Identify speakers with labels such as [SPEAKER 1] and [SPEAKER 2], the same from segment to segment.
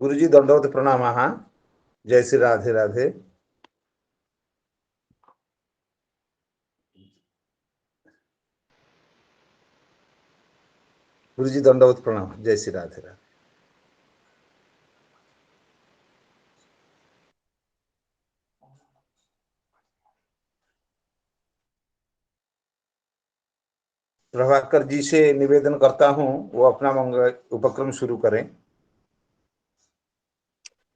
[SPEAKER 1] गुरुजी दंडवत प्रणाम। जय श्री राधे राधे। गुरुजी दंडवत प्रणाम। जय श्री राधे राधे। प्रभाकर जी से निवेदन करता हूं वो अपना मंगल उपक्रम शुरू करें।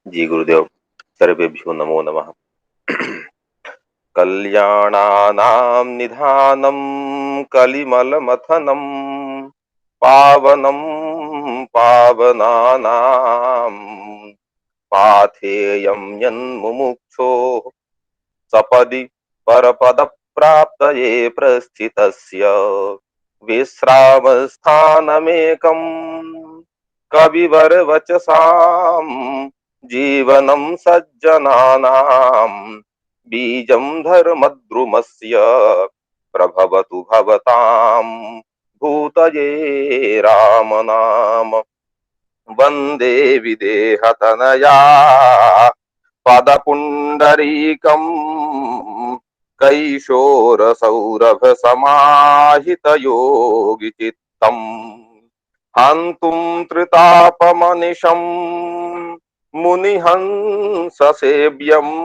[SPEAKER 2] जी गुरुदेव, सर्वेभ्यो नमो नमः। कल्याणानां निधानं कलिमलमथनं पावनं पावनानां पाथेयं यन्मुमुक्षो सपदि परपदप्राप्तये प्रस्थितस्य विश्रामस्थानमेकं कविवरवचसां जीवनं सज्जनानां बीजं धर्मद्रुमस्य प्रभवतु भवतां भूतये रामनाम वन्दे विदेहतनया पदपुण्डरीकम् कैशोरसौरभसमाहितयोगिचित्तम् हन्तुं त्रितापमनिशं मुनिहंससेव्यम्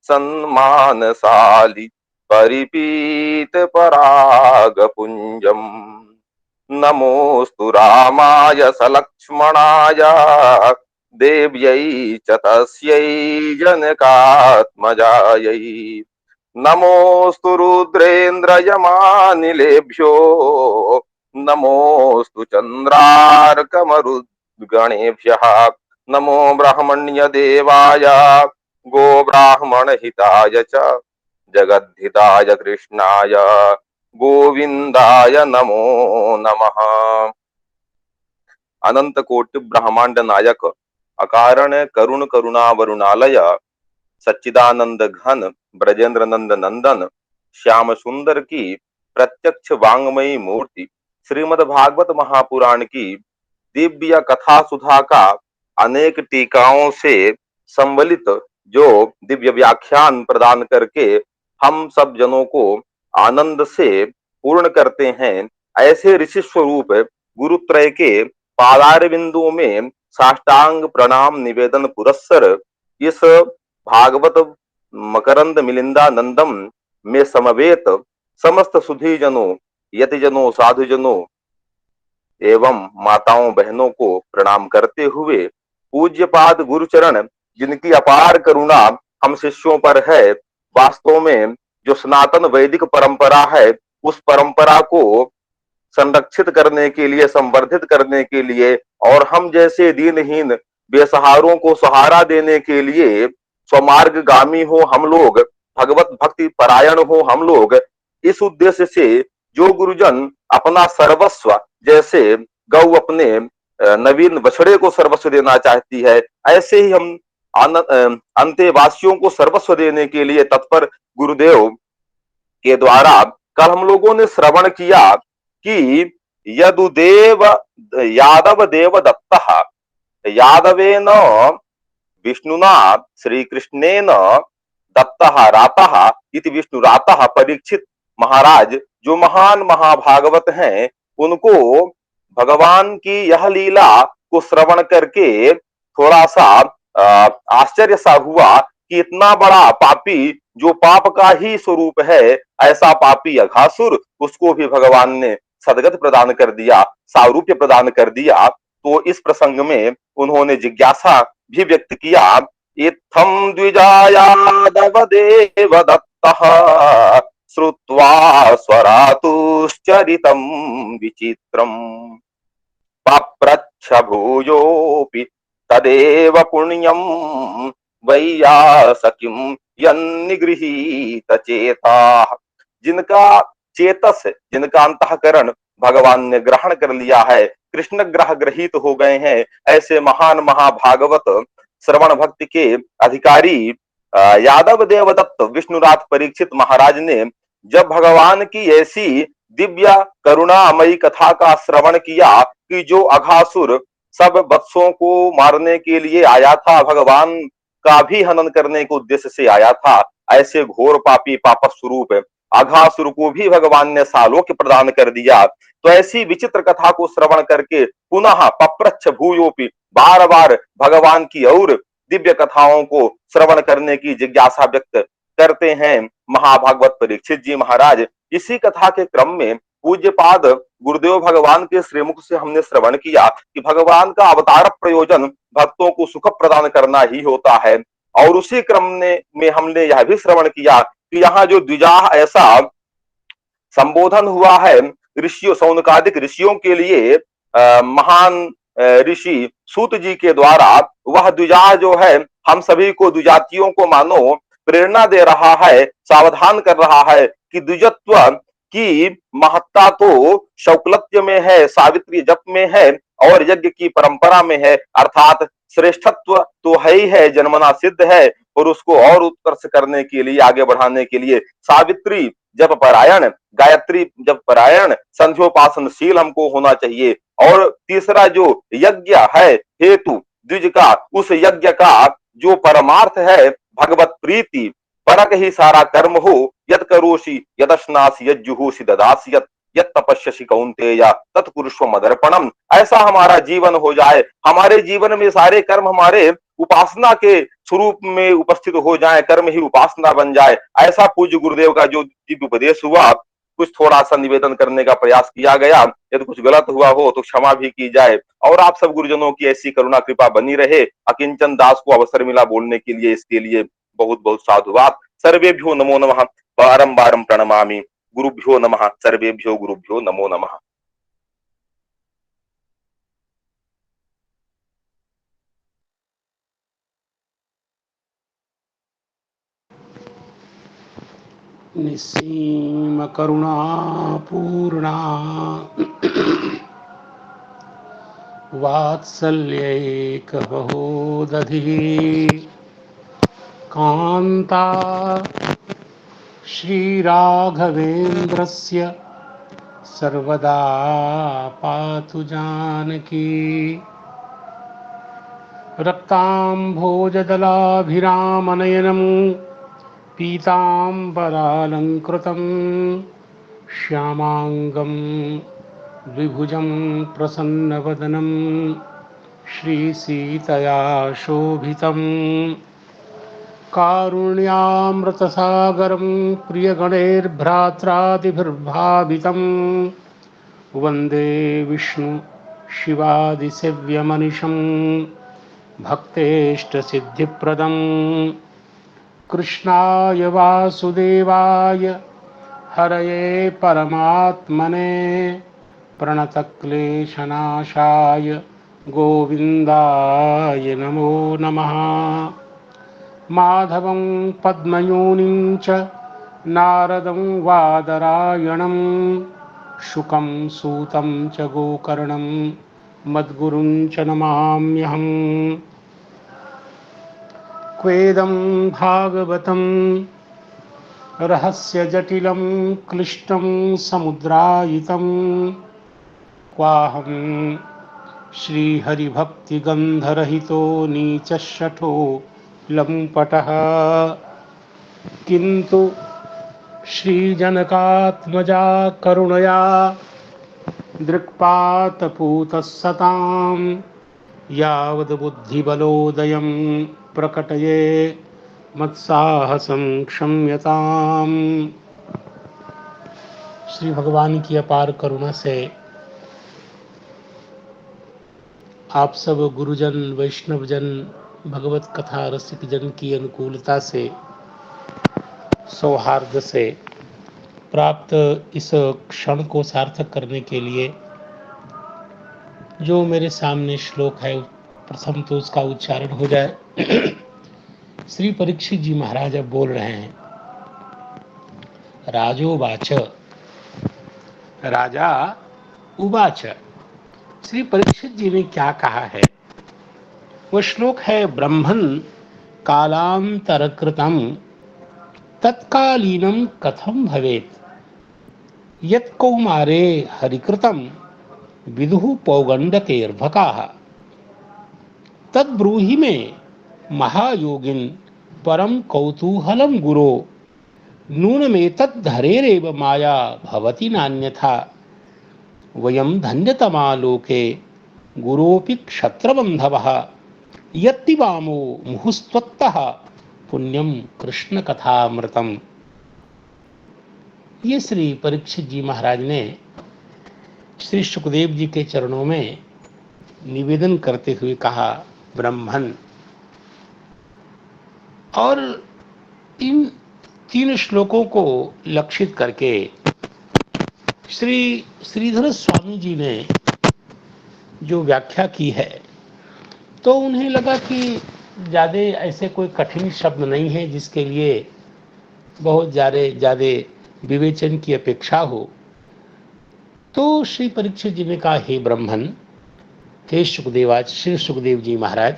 [SPEAKER 2] सन्मानसालि परिपीतपरागपुञ्जम् नमोऽस्तु रामाय सलक्ष्मणाय देव्यै च तस्यै जनकात्मजायै नमोऽस्तु रुद्रेन्द्रयमानिलेभ्यो नमोऽस्तु चन्द्रार्कमरुद्गणेभ्यः नमो ब्राह्मण्यदेवाय गोब्राह्मणहिताय च जगद्धिताय कृष्णाय गोविंदाय नमो नमः। अनंत कोटि ब्रह्मांड नायक अकारण करुण करुणा वरुणालय सच्चिदानंद घन ब्रजेंद्र नंद नंदन श्याम सुंदर की प्रत्यक्ष वांगमयी मूर्ति श्रीमद् भागवत महापुराण की दिव्य कथा सुधा का अनेक टीकाओं से संबलित जो दिव्य व्याख्यान प्रदान करके हम सब जनों को आनंद से पूर्ण करते हैं, ऐसे ऋषि स्वरूप गुरुत्रय के पादार बिंदुओं में साष्टांग प्रणाम निवेदन पुरस्सर इस भागवत मकरंद मिलिंदा नंदम में समवेत समस्त सुधी जनों, यतिजनों, साधुजनों एवं माताओं बहनों को प्रणाम करते हुए पूज्यपाद गुरुचरण जिनकी अपार करुणा हम शिष्यों पर है, वास्तव में जो सनातन वैदिक परंपरा है उस परंपरा को संरक्षित करने के लिए, संवर्धित करने के लिए और हम जैसे दीनहीन बेसहारों को सहारा देने के लिए स्वमार्गगामी हो हम लोग, भगवत भक्ति परायण हो हम लोग, इस उद्देश्य से जो गुरुजन अपना सर्वस्व जैसे गौ अपने नवीन बछड़े को सर्वस्व देना चाहती है, ऐसे ही हम अंतेवासियों को सर्वस्व देने के लिए तत्पर गुरुदेव के द्वारा कल हम लोगों ने श्रवण किया कि यदुदेव यादव देव दत्तः यादवेन विष्णुना श्री कृष्णेन दत्तः रातः इति विष्णु रातः। परीक्षित महाराज जो महान महाभागवत हैं, उनको भगवान की यह लीला को श्रवण करके थोड़ा सा आश्चर्य सा हुआ कि इतना बड़ा पापी जो पाप का ही स्वरूप है, ऐसा पापी अघासुर, उसको भी भगवान ने सदगत प्रदान कर दिया, सारूप्य प्रदान कर दिया। तो इस प्रसंग में उन्होंने जिज्ञासा भी व्यक्त किया, इत्थं द्विजायादव देव दत्तः श्रुत्वा स्वरातुश्चरितं विचित्रम् पप्रच्छ भूयोऽपि तदेव पुण्यं वैयासकिं यन्निगृहीत चेताः। जिनका चेतस, जिनका अंतःकरण भगवान ने ग्रहण कर लिया है, कृष्ण ग्रह ग्रहित हो गए हैं, ऐसे महान महाभागवत श्रवण भक्ति के अधिकारी यादव देवदत्त विष्णुनाथ परीक्षित महाराज ने जब भगवान की ऐसी दिव्य करुणामयी कथा का श्रवण किया कि जो अघासुर सब वत्सों को मारने के लिए आया था, भगवान का भी हनन करने के उद्देश्य से आया था, ऐसे घोर पापी पाप स्वरूप अघासुर को भी भगवान ने सालोक्य प्रदान कर दिया। तो ऐसी विचित्र कथा को श्रवण करके पुनः पप्रच्छ भूयोपि बार बार भगवान की और दिव्य कथाओं को श्रवण करने की जिज्ञासा व्यक्त करते हैं महाभागवत परीक्षित जी महाराज। इसी कथा के क्रम में पूज्यपाद गुरुदेव भगवान के श्रीमुख से हमने श्रवण किया कि भगवान का अवतार प्रयोजन भक्तों को सुख प्रदान करना ही होता है। और उसी क्रम में हमने यह भी श्रवण किया कि यहाँ जो द्विजाह ऐसा संबोधन हुआ है ऋषियों, सौनकादिक ऋषियों के लिए महान ऋषि सूत जी के द्वारा, वह द्विजाह जो है हम सभी को, द्विजातियों को मानो प्रेरणा दे रहा है, सावधान कर रहा है कि द्विजत्व की महत्ता तो शौकलत्य में है, सावित्री जप में है और यज्ञ की परंपरा में है। अर्थात श्रेष्ठत्व तो है ही है, जन्मना सिद्ध है, और उसको और उत्कर्ष करने के लिए, आगे बढ़ाने के लिए सावित्री जप परायण, गायत्री जप परायण, संध्योपासनशील हमको होना चाहिए। और तीसरा जो यज्ञ है हेतु द्विज का, उस यज्ञ का जो परमार्थ है भगवत प्रीति, परक ही सारा कर्म हो, यत करोषि यदश्नासि यज्जुहोषि ददासि यत तपस्यसि कौन्तेय तत्कुरुष्व मदर्पणम। ऐसा हमारा जीवन हो जाए, हमारे जीवन में सारे कर्म हमारे उपासना के स्वरूप में उपस्थित हो जाए, कर्म ही उपासना बन जाए। ऐसा पूज्य गुरुदेव का जो दिव्य उपदेश हुआ, कुछ थोड़ा सा निवेदन करने का प्रयास किया गया। यदि कुछ गलत हुआ हो तो क्षमा भी की जाए। और आप सब गुरुजनों की ऐसी करुणा कृपा बनी रहे। अकिंचन दास को अवसर मिला बोलने के लिए, इसके लिए बहुत बहुत साधुवाद। सर्वेभ्यो नमो नमः, बारंबार प्रणमामि। गुरुभ्यो नमः, सर्वेभ्यो गुरुभ्यो नमो नमः।
[SPEAKER 3] निस्सीम करुणा पूर्णा वात्सल्यैक बहोदधिः कान्ता श्रीराघवेन्द्रस्य सर्वदा पातु जानकी। रक्ताम्भोजदलाभिरामनयनं पीताम्बरालङ्कृतं श्यामाङ्गं द्विभुजं प्रसन्नवदनं श्रीसीतया शोभितं। कारुण्यामृतसागरं प्रियगणैर्भ्रात्रादिभिर्भावितं वन्दे विष्णु शिवादिसेव्यमनिशं भक्तेष्टसिद्धिप्रदं। कृष्णाय वासुदेवाय हरये परमात्मने प्रणतक्लेशनाशाय गोविन्दाय नमो नमः। माधवं पद्मयोनिं च नारदं वादरायणं शुकं सूतं च गोकर्णं मद्गुरुं च नमाम्यहम्। क्वेदं भागवतं रहस्यजटिलं क्लिष्टं समुद्रायितं क्वाहं श्रीहरिभक्तिगन्धरहितो नीचशठो लम्पटः। किन्तु श्रीजनकात्मजा करुणया दृक्पातपूतः सतां यावद्बुद्धिबलोदयं प्रकटये मत्साहसं क्षम्यताम्। श्री भगवान की अपार करुणा से आप सब गुरुजन, वैष्णवजन, भगवत कथा रसिक जन की अनुकूलता से, सौहार्द से प्राप्त इस क्षण को सार्थक करने के लिए जो मेरे सामने श्लोक है, प्रथम तो उसका उच्चारण हो जाए। श्री परीक्षित जी महाराज अब बोल रहे हैं। राजोवाच, राजा उवाच। श्री परीक्षित जी ने क्या कहा है? वह श्लोक है, ब्रह्मन् कालांतरकृतं तत्कालीनं कथं भवेत् यत् कौमारे हरिकृतं विदुः पौगण्डकैर्भकाः तद्ब्रूहि मे महायोगिन परम कौतूहलं गुरो नूनमेतद्धरेरेव माया भवति नान्यथा वयं धन्यतमा लोके गुरोऽपि क्षत्रबन्धवः यत्तिवामो मुहुस्त्वत्तः पुण्यम कृष्ण कथामृतम। ये श्री परीक्षित जी महाराज ने श्री सुखदेव जी के चरणों में निवेदन करते हुए कहा, ब्रह्मन। और इन 3 श्लोकों को लक्षित करके श्री श्रीधर स्वामी जी ने जो व्याख्या की है, तो उन्हें लगा कि ज़्यादा ऐसे कोई कठिन शब्द नहीं है जिसके लिए बहुत ज़्यादा विवेचन की अपेक्षा हो। तो श्री परीक्षित जी ने कहा, हे ब्रह्मन, हे सुखदेवाच, श्री सुखदेव जी महाराज,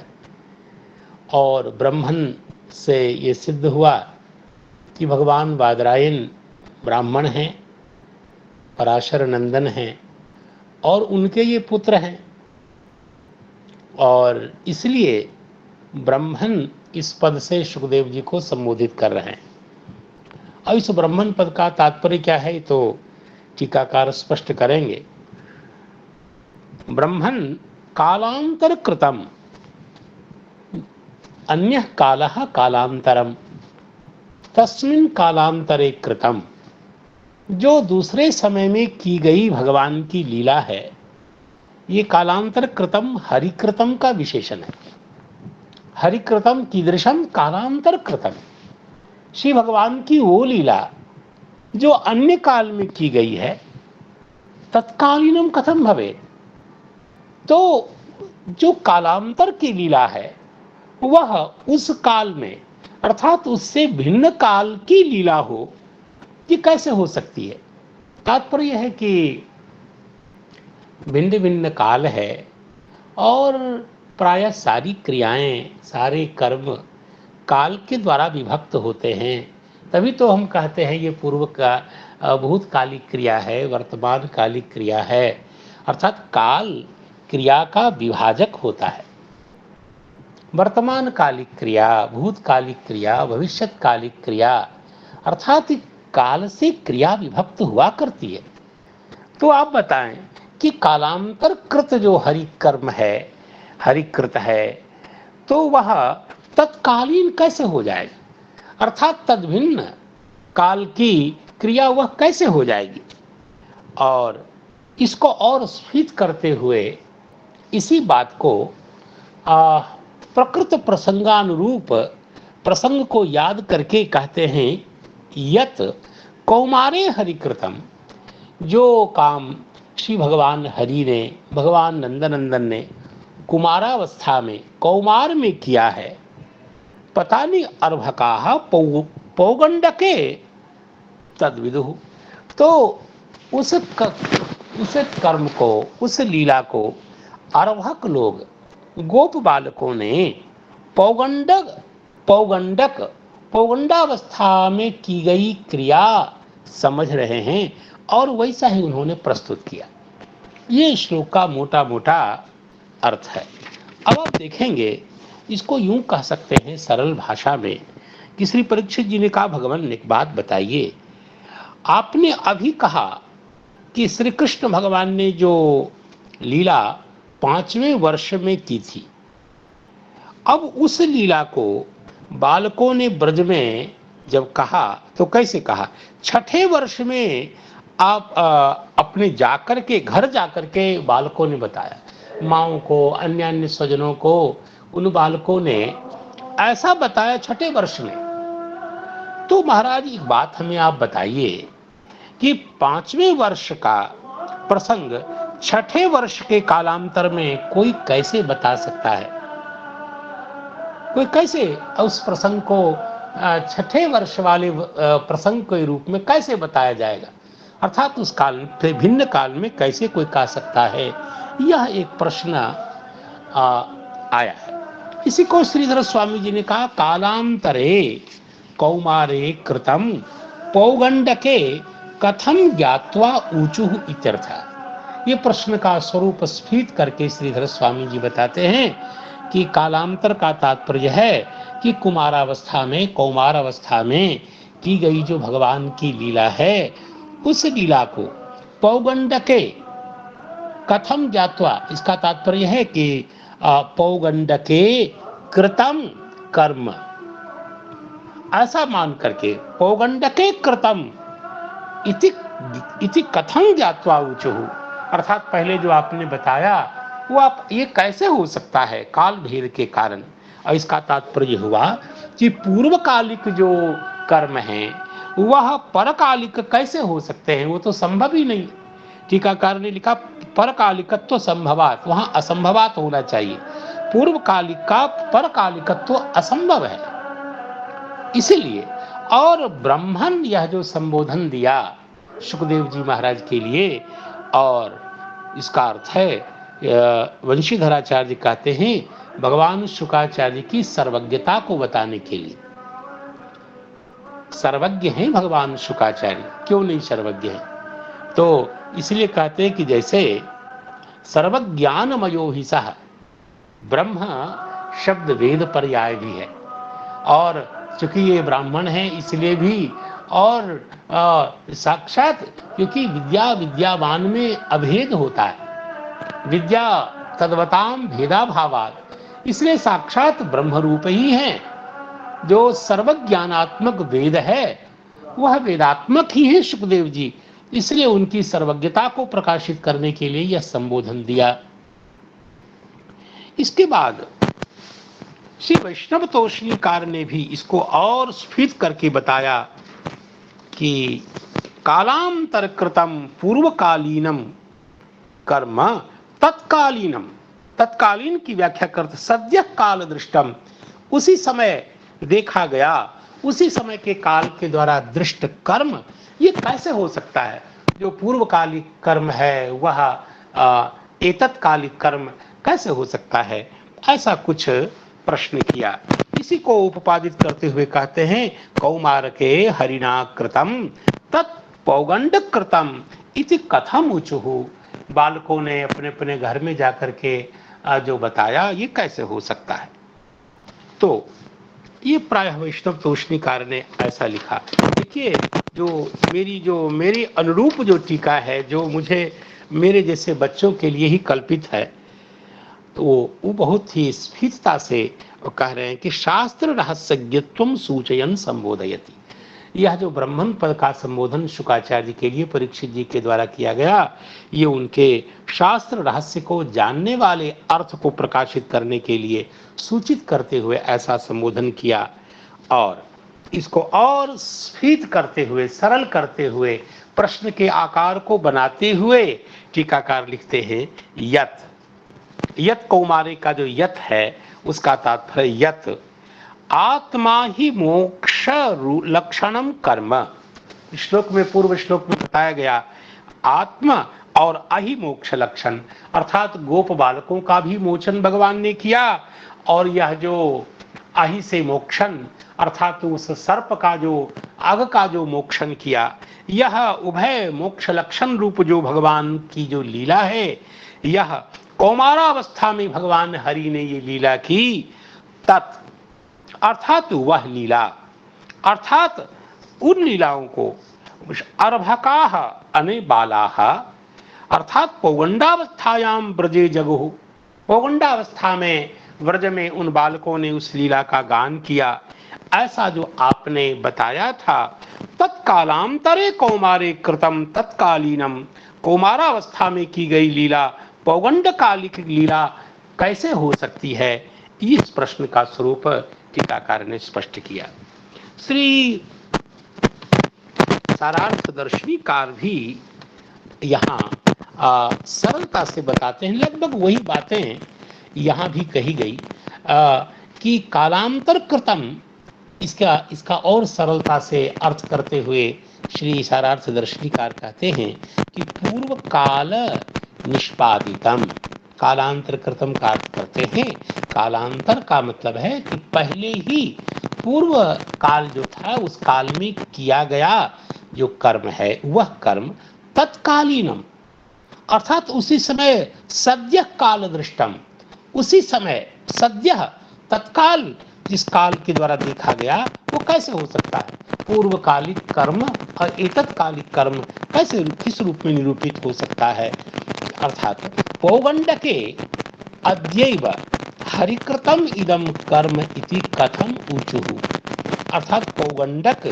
[SPEAKER 3] और ब्रह्मन से ये सिद्ध हुआ कि भगवान बादरायण ब्राह्मण हैं, पराशर नंदन हैं और उनके ये पुत्र हैं, और इसलिए ब्रह्मन इस पद से सुखदेव जी को संबोधित कर रहे हैं। और इस ब्रह्मन पद का तात्पर्य क्या है तो टीकाकार स्पष्ट करेंगे। ब्रह्मन कालांतर कृतम, अन्य कालः कालांतरम, तस्मिन् कालांतरे कृतम। जो दूसरे समय में की गई भगवान की लीला है, ये कालांतर कृतम हरिकृतम का विशेषण है। हरिकृतम कीदृशम कालांतर कृतम, श्री भगवान की वो लीला जो अन्य काल में की गई है, तत्कालीनम कथम भवे, तो जो कालांतर की लीला है वह उस काल में अर्थात उससे भिन्न काल की लीला हो, ये कैसे हो सकती है। तात्पर्य है कि भिन्न भिन्न काल है और प्रायः सारी क्रियाएं, सारे कर्म काल के द्वारा विभक्त होते हैं। तभी तो हम कहते हैं ये पूर्व का भूतकालिक क्रिया है, वर्तमान कालिक क्रिया है, अर्थात काल क्रिया का विभाजक होता है। वर्तमान कालिक क्रिया, भूतकालिक क्रिया, भविष्यत्कालिक क्रिया, अर्थात काल से क्रिया विभक्त हुआ करती है। तो आप बताएं कि कालांतर कृत जो हरिकर्म है, हरिकृत है, तो वह तत्कालीन कैसे हो जाएगा, अर्थात तद्भिन्न काल की क्रिया वह कैसे हो जाएगी। और इसको और स्फीत करते हुए इसी बात को प्रकृत प्रसंगानुरूप प्रसंग को याद करके कहते हैं, यत कौमारे हरिकृतम, जो काम श्री भगवान हरि ने, भगवान नंदनंदन ने कुमारावस्था में, कौमार में किया है, पता नहीं अर्भकाः पौगंडके तद्विदुः। तो उस कर्म को, उस लीला को अर्भक लोग, गोप बालकों ने पौगंडावस्था में की गई क्रिया समझ रहे हैं और वैसा ही उन्होंने प्रस्तुत किया। ये श्लोक का मोटा मोटा अर्थ है। अब आप देखेंगे, इसको यूं कह सकते हैं सरल भाषा में कि श्री परीक्षित जी ने कहा, भगवान एक बात बताइए, आपने अभी कहा कि श्री कृष्ण भगवान ने जो लीला 5वें वर्ष में की थी, अब उस लीला को बालकों ने ब्रज में जब कहा तो कैसे कहा, 6ठे वर्ष में आप अपने जाकर के घर जाकर के बालकों ने बताया, माँओं को, अन्य अन्य स्वजनों को, उन बालकों ने ऐसा बताया 6ठे वर्ष में। तो महाराज एक बात हमें आप बताइए कि 5वें वर्ष का प्रसंग 6ठे वर्ष के कालांतर में कोई कैसे बता सकता है, कोई कैसे उस प्रसंग को 6ठे वर्ष वाले प्रसंग के रूप में कैसे बताया जाएगा, अर्थात उस काल से भिन्न काल में कैसे कोई कह सकता है, यह एक प्रश्न आया है। इसी को श्रीधर स्वामी जी ने कहा, कालांतरे कौमारे कृतम पौगंडके कथम ज्ञात्वा ऊचुः इत्यर्थः। ये प्रश्न का स्वरूप स्फीत करके श्रीधर स्वामी जी बताते हैं कि कालांतर का तात्पर्य है कि कुमारावस्था में, कौमार अवस्था में की गई जो भगवान की लीला है, उस लीला को पौगंडके कथम ज्ञात्वा, इसका तात्पर्य है कि पौगंडके कृतम कर्म, ऐसा मान करके पौगंडके कृतम इति कथम ज्ञात्वा ऊचुः, अर्थात पहले जो आपने बताया वो आप ये कैसे हो सकता है काल भेद के कारण। और इसका तात्पर्य हुआ कि पूर्वकालिक जो कर्म हैं वह परकालिक कैसे हो सकते हैं, वो तो संभव ही नहीं। टीकाकार ने लिखा परकालिकत्व संभवात, वहां असंभवात होना चाहिए, पूर्वकालिक का परकालिकत्व असंभव है। इसीलिए और ब्राह्मण यह जो संबोधन दिया सुखदेव जी महाराज के लिए, और इसका अर्थ है वंशीधराचार्य कहते हैं भगवान शुकाचार्य की सर्वज्ञता को बताने के लिए। सर्वज्ञ हैं भगवान शुकाचार्य, क्यों नहीं सर्वज्ञ हैं? तो इसलिए कहते हैं कि जैसे सर्वज्ञानमयो ही सह, ब्रह्म शब्द वेद पर्याय भी है, और चूंकि ये ब्राह्मण है इसलिए भी, और साक्षात क्योंकि विद्या विद्यावान में अभेद होता है, विद्या तद्वताम भेदा भावात, इसलिए साक्षात ब्रह्म रूप ही है। जो सर्वज्ञानात्मक वेद है वह वेदात्मक ही है सुखदेव जी, इसलिए उनकी सर्वज्ञता को प्रकाशित करने के लिए यह संबोधन दिया। इसके बाद श्री वैष्णव तोषणीकार ने भी इसको और स्फीत करके बताया कि कालांतर कृतम पूर्वकालीनम कर्म तत्कालीनम, तत्कालीन की व्याख्या करते सद्य काल दृष्टम, उसी समय देखा गया, उसी समय के काल के द्वारा दृष्ट कर्म, ये कैसे हो सकता है? जो पूर्वकालिक कर्म है वह एतत्कालिक कर्म कैसे हो सकता है? ऐसा कुछ प्रश्न किया। इसी को उपपादित करते हुए कहते हैं कौमारके हरिणा कृतम तत्पौगंड कृतम इति कथम ऊचुः। बालकों ने अपने अपने घर में जाकर के जो बताया, ये कैसे हो सकता है? तो ये प्रायः वैष्णव तोषणीकार ने ऐसा लिखा। देखिए जो मेरी अनुरूप जो टीका है, जो मुझे मेरे जैसे बच्चों के लिए ही कल्पित है, तो वो बहुत ही स्फीतता से कह रहे हैं कि शास्त्र रहस्यज्ञत्वम सूचयन संबोधयति। यह जो ब्राह्मण पद का संबोधन शुकाचार्य के लिए परीक्षित जी के द्वारा किया गया, ये उनके शास्त्र रहस्य को जानने वाले अर्थ को प्रकाशित करने के लिए सूचित करते हुए ऐसा संबोधन किया। और इसको और स्फीत करते हुए, सरल करते हुए, प्रश्न के आकार को बनाते हुए टीकाकार लिखते हैं यत, यत कौमारे का जो यत है उसका तात्पर्य यत आत्मा ही मोक्ष लक्षणम कर्म। श्लोक में, पूर्व श्लोक में बताया गया आत्मा और अहि मोक्ष लक्षण, अर्थात गोप बालकों का भी मोचन भगवान ने किया, और यह जो अहि से मोक्षण अर्थात उस सर्प का जो आग का जो मोक्षण किया, यह उभय मोक्ष लक्षण रूप जो भगवान की जो लीला है, यह कौमारावस्था में भगवान हरि ने ये लीला की। तत् अर्थात वह लीला, अर्थात उन लीलाओं को अर्भकाः अने बालाः, अर्थात पौगंडावस्थायाम ब्रजे जगुः, पौगंडावस्था में व्रज में उन बालकों ने उस लीला का गान किया, ऐसा जो आपने बताया था। तत्कालांतरे कौमारे कृतम तत्कालीनम, कौमारावस्था में की गई लीला पौगंडकालिक लीला कैसे हो सकती है? इस प्रश्न का स्वरूप टीकाकार ने स्पष्ट किया। श्री सारार्थ दर्शनीकार भी यहाँ सरलता से बताते हैं, लगभग वही बातें यहाँ भी कही गई कि कालांतर कृतम, इसका और सरलता से अर्थ करते हुए श्री सारार्थ दर्शनीकार कहते हैं कि पूर्व काल निष्पादितम, कालांतर कृतम का अर्थ करते हैं। कालांतर का मतलब है कि पहले ही पूर्व काल जो था उस काल में किया गया जो कर्म है वह कर्म तत्कालीनम, अर्थात उसी समय सद्य काल दृष्टम, उसी समय सद्य तत्काल जिस काल के द्वारा देखा गया वो कैसे हो सकता है? पूर्वकालिक कर्म और एतत्कालिक कर्म कैसे किस रूप में निरूपित हो सकता है? अर्थात पौगंडके अद्यैव हरिकृतम इदम कर्म इति कथम ऊचुः, अर्थात पौगंडक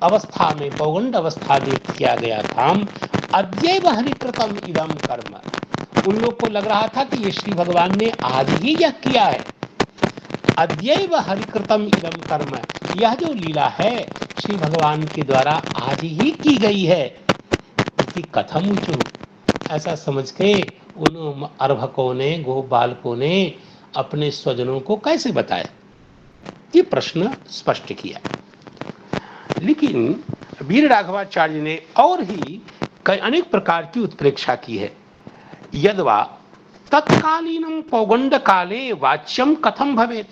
[SPEAKER 3] अवस्था में, पौगंड अवस्था में किया गया काम अद्यैव हरिकृतम इदम कर्म, उन लोग को लग रहा था कि ये श्री भगवान ने आज ही यह किया है। अद्यैव हरिकृतम इदम कर्म, यह जो लीला है श्री भगवान के द्वारा आज ही की गई है। इति कथम ऊचुः, ऐसा समझ के उन अर्भकों ने, गो बालकों ने अपने स्वजनों को कैसे बताया? ये प्रश्न स्पष्ट किया। लेकिन वीर राघवाचार्य ने और ही कई अनेक प्रकार की उत्प्रेक्षा की है। यद्वा तत्कालीनम पौगंड काले वाच्यम कथम भवेत,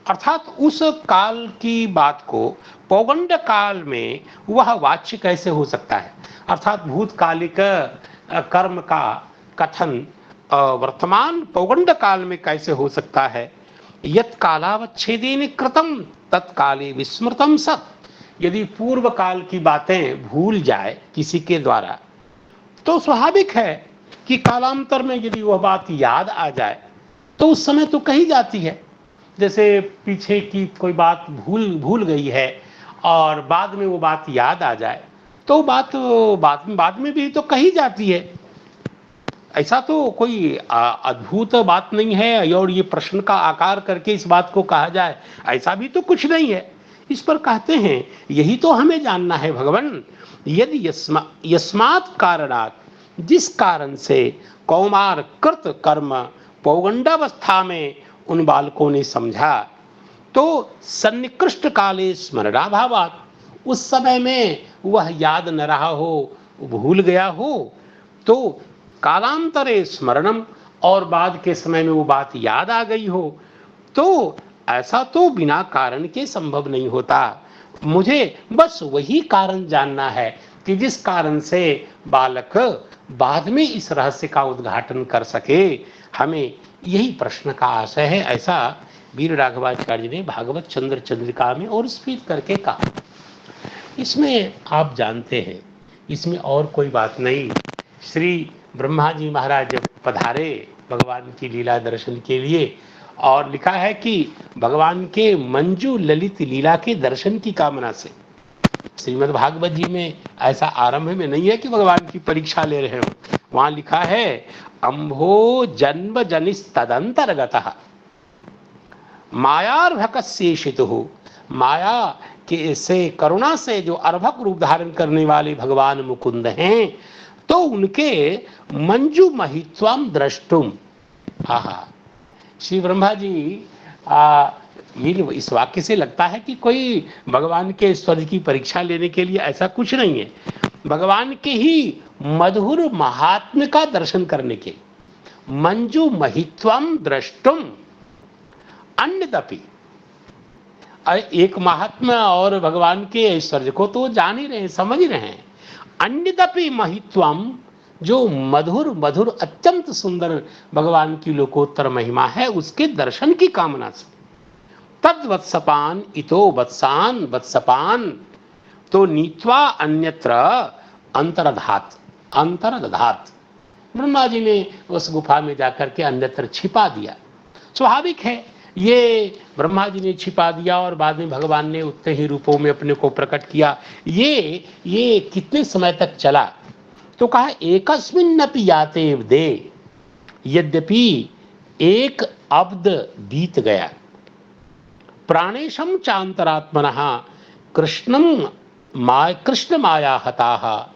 [SPEAKER 3] अर्थात उस काल की बात को पौगंड काल में वह वाच्य कैसे हो सकता है? अर्थात भूतकालिक कर्म का कथन वर्तमान पौगंड काल में कैसे हो सकता है? यत् कालावच्छेदेन कृतम तत्काले विस्मृतम सत्, यदि पूर्व काल की बातें भूल जाए किसी के द्वारा तो स्वाभाविक है कि कालांतर में यदि वह बात याद आ जाए तो उस समय तो कही जाती है। जैसे पीछे की कोई बात भूल गई है और बाद में वो बात याद आ जाए तो बाद में भी तो कही जाती है। ऐसा तो कोई अद्भुत बात नहीं है और ये प्रश्न का आकार करके इस बात को कहा जाए ऐसा भी तो कुछ नहीं है। इस पर कहते हैं यही तो हमें जानना है भगवान, यदि यस्मात् कारणात्, जिस कारण से कौमार कृत कर्म पौगंडावस्था में उन बालकों ने समझा तो सन्निकृष्ट काले स्मरणाभावात्, उस समय में वह याद न रहा हो, भूल गया हो, तो कालांतरे स्मरणम, और बाद के समय में वो बात याद आ गई हो, तो ऐसा तो बिना कारण के संभव नहीं होता। मुझे बस वही कारण जानना है कि जिस कारण से बालक बाद में इस रहस्य का उद्घाटन कर सके। हमें यही प्रश्न का आशय है, ऐसा वीर राघवाचार्य ने भागवत चंद्र चंद्रिका में और स्पष्ट करके कहा। इसमें आप जानते हैं, इसमें और कोई बात नहीं। श्री ब्रह्मा जी महाराज जब पधारे भगवान की लीला दर्शन के लिए, और लिखा है कि भगवान के मंजू ललित लीला के दर्शन की कामना से, श्रीमद् भागवत जी में ऐसा आरंभ में नहीं है कि भगवान की परीक्षा ले रहे हो। वहां लिखा है अंभो जन्म जनिस तदंतर्गतः मायार्भकस्येषितुः, माया के से करुणा से जो अर्भक रूप धारण करने वाले भगवान मुकुंद हैं, तो उनके मंजू महित्वम द्रष्टुम। आहा, श्री ब्रह्मा जी ये इस वाक्य से लगता है कि कोई भगवान के ऐश्वर्य की परीक्षा लेने के लिए, ऐसा कुछ नहीं है। भगवान के ही मधुर महात्म्य का दर्शन करने के, मंजू महित्वम द्रष्टुम अन्यदपि, एक महात्मा और भगवान के ऐश्वर्य को तो जान ही रहे हैं, समझ रहे हैं। अन्यदपि महित्वम, जो मधुर मधुर अत्यंत सुंदर भगवान की लोकोत्तर महिमा है, उसके दर्शन की कामना से तद्वत्सपान इतो वत्सान वत्सपान तो नीत्वा अन्यत्र अंतरधात अंतरदधात, ब्रह्मा जी ने उस गुफा में जाकर के अन्यत्र छिपा दिया। स्वाभाविक है, ये ब्रह्मा जी ने छिपा दिया और बाद में भगवान ने उतने ही रूपों में अपने को प्रकट किया। ये कितने समय तक चला? तो कहा एकस्मिन्नपि याते दे, यद्यपि एक अब्द बीत गया, प्राणेशम चांतरात्मनः कृष्ण माया हताः,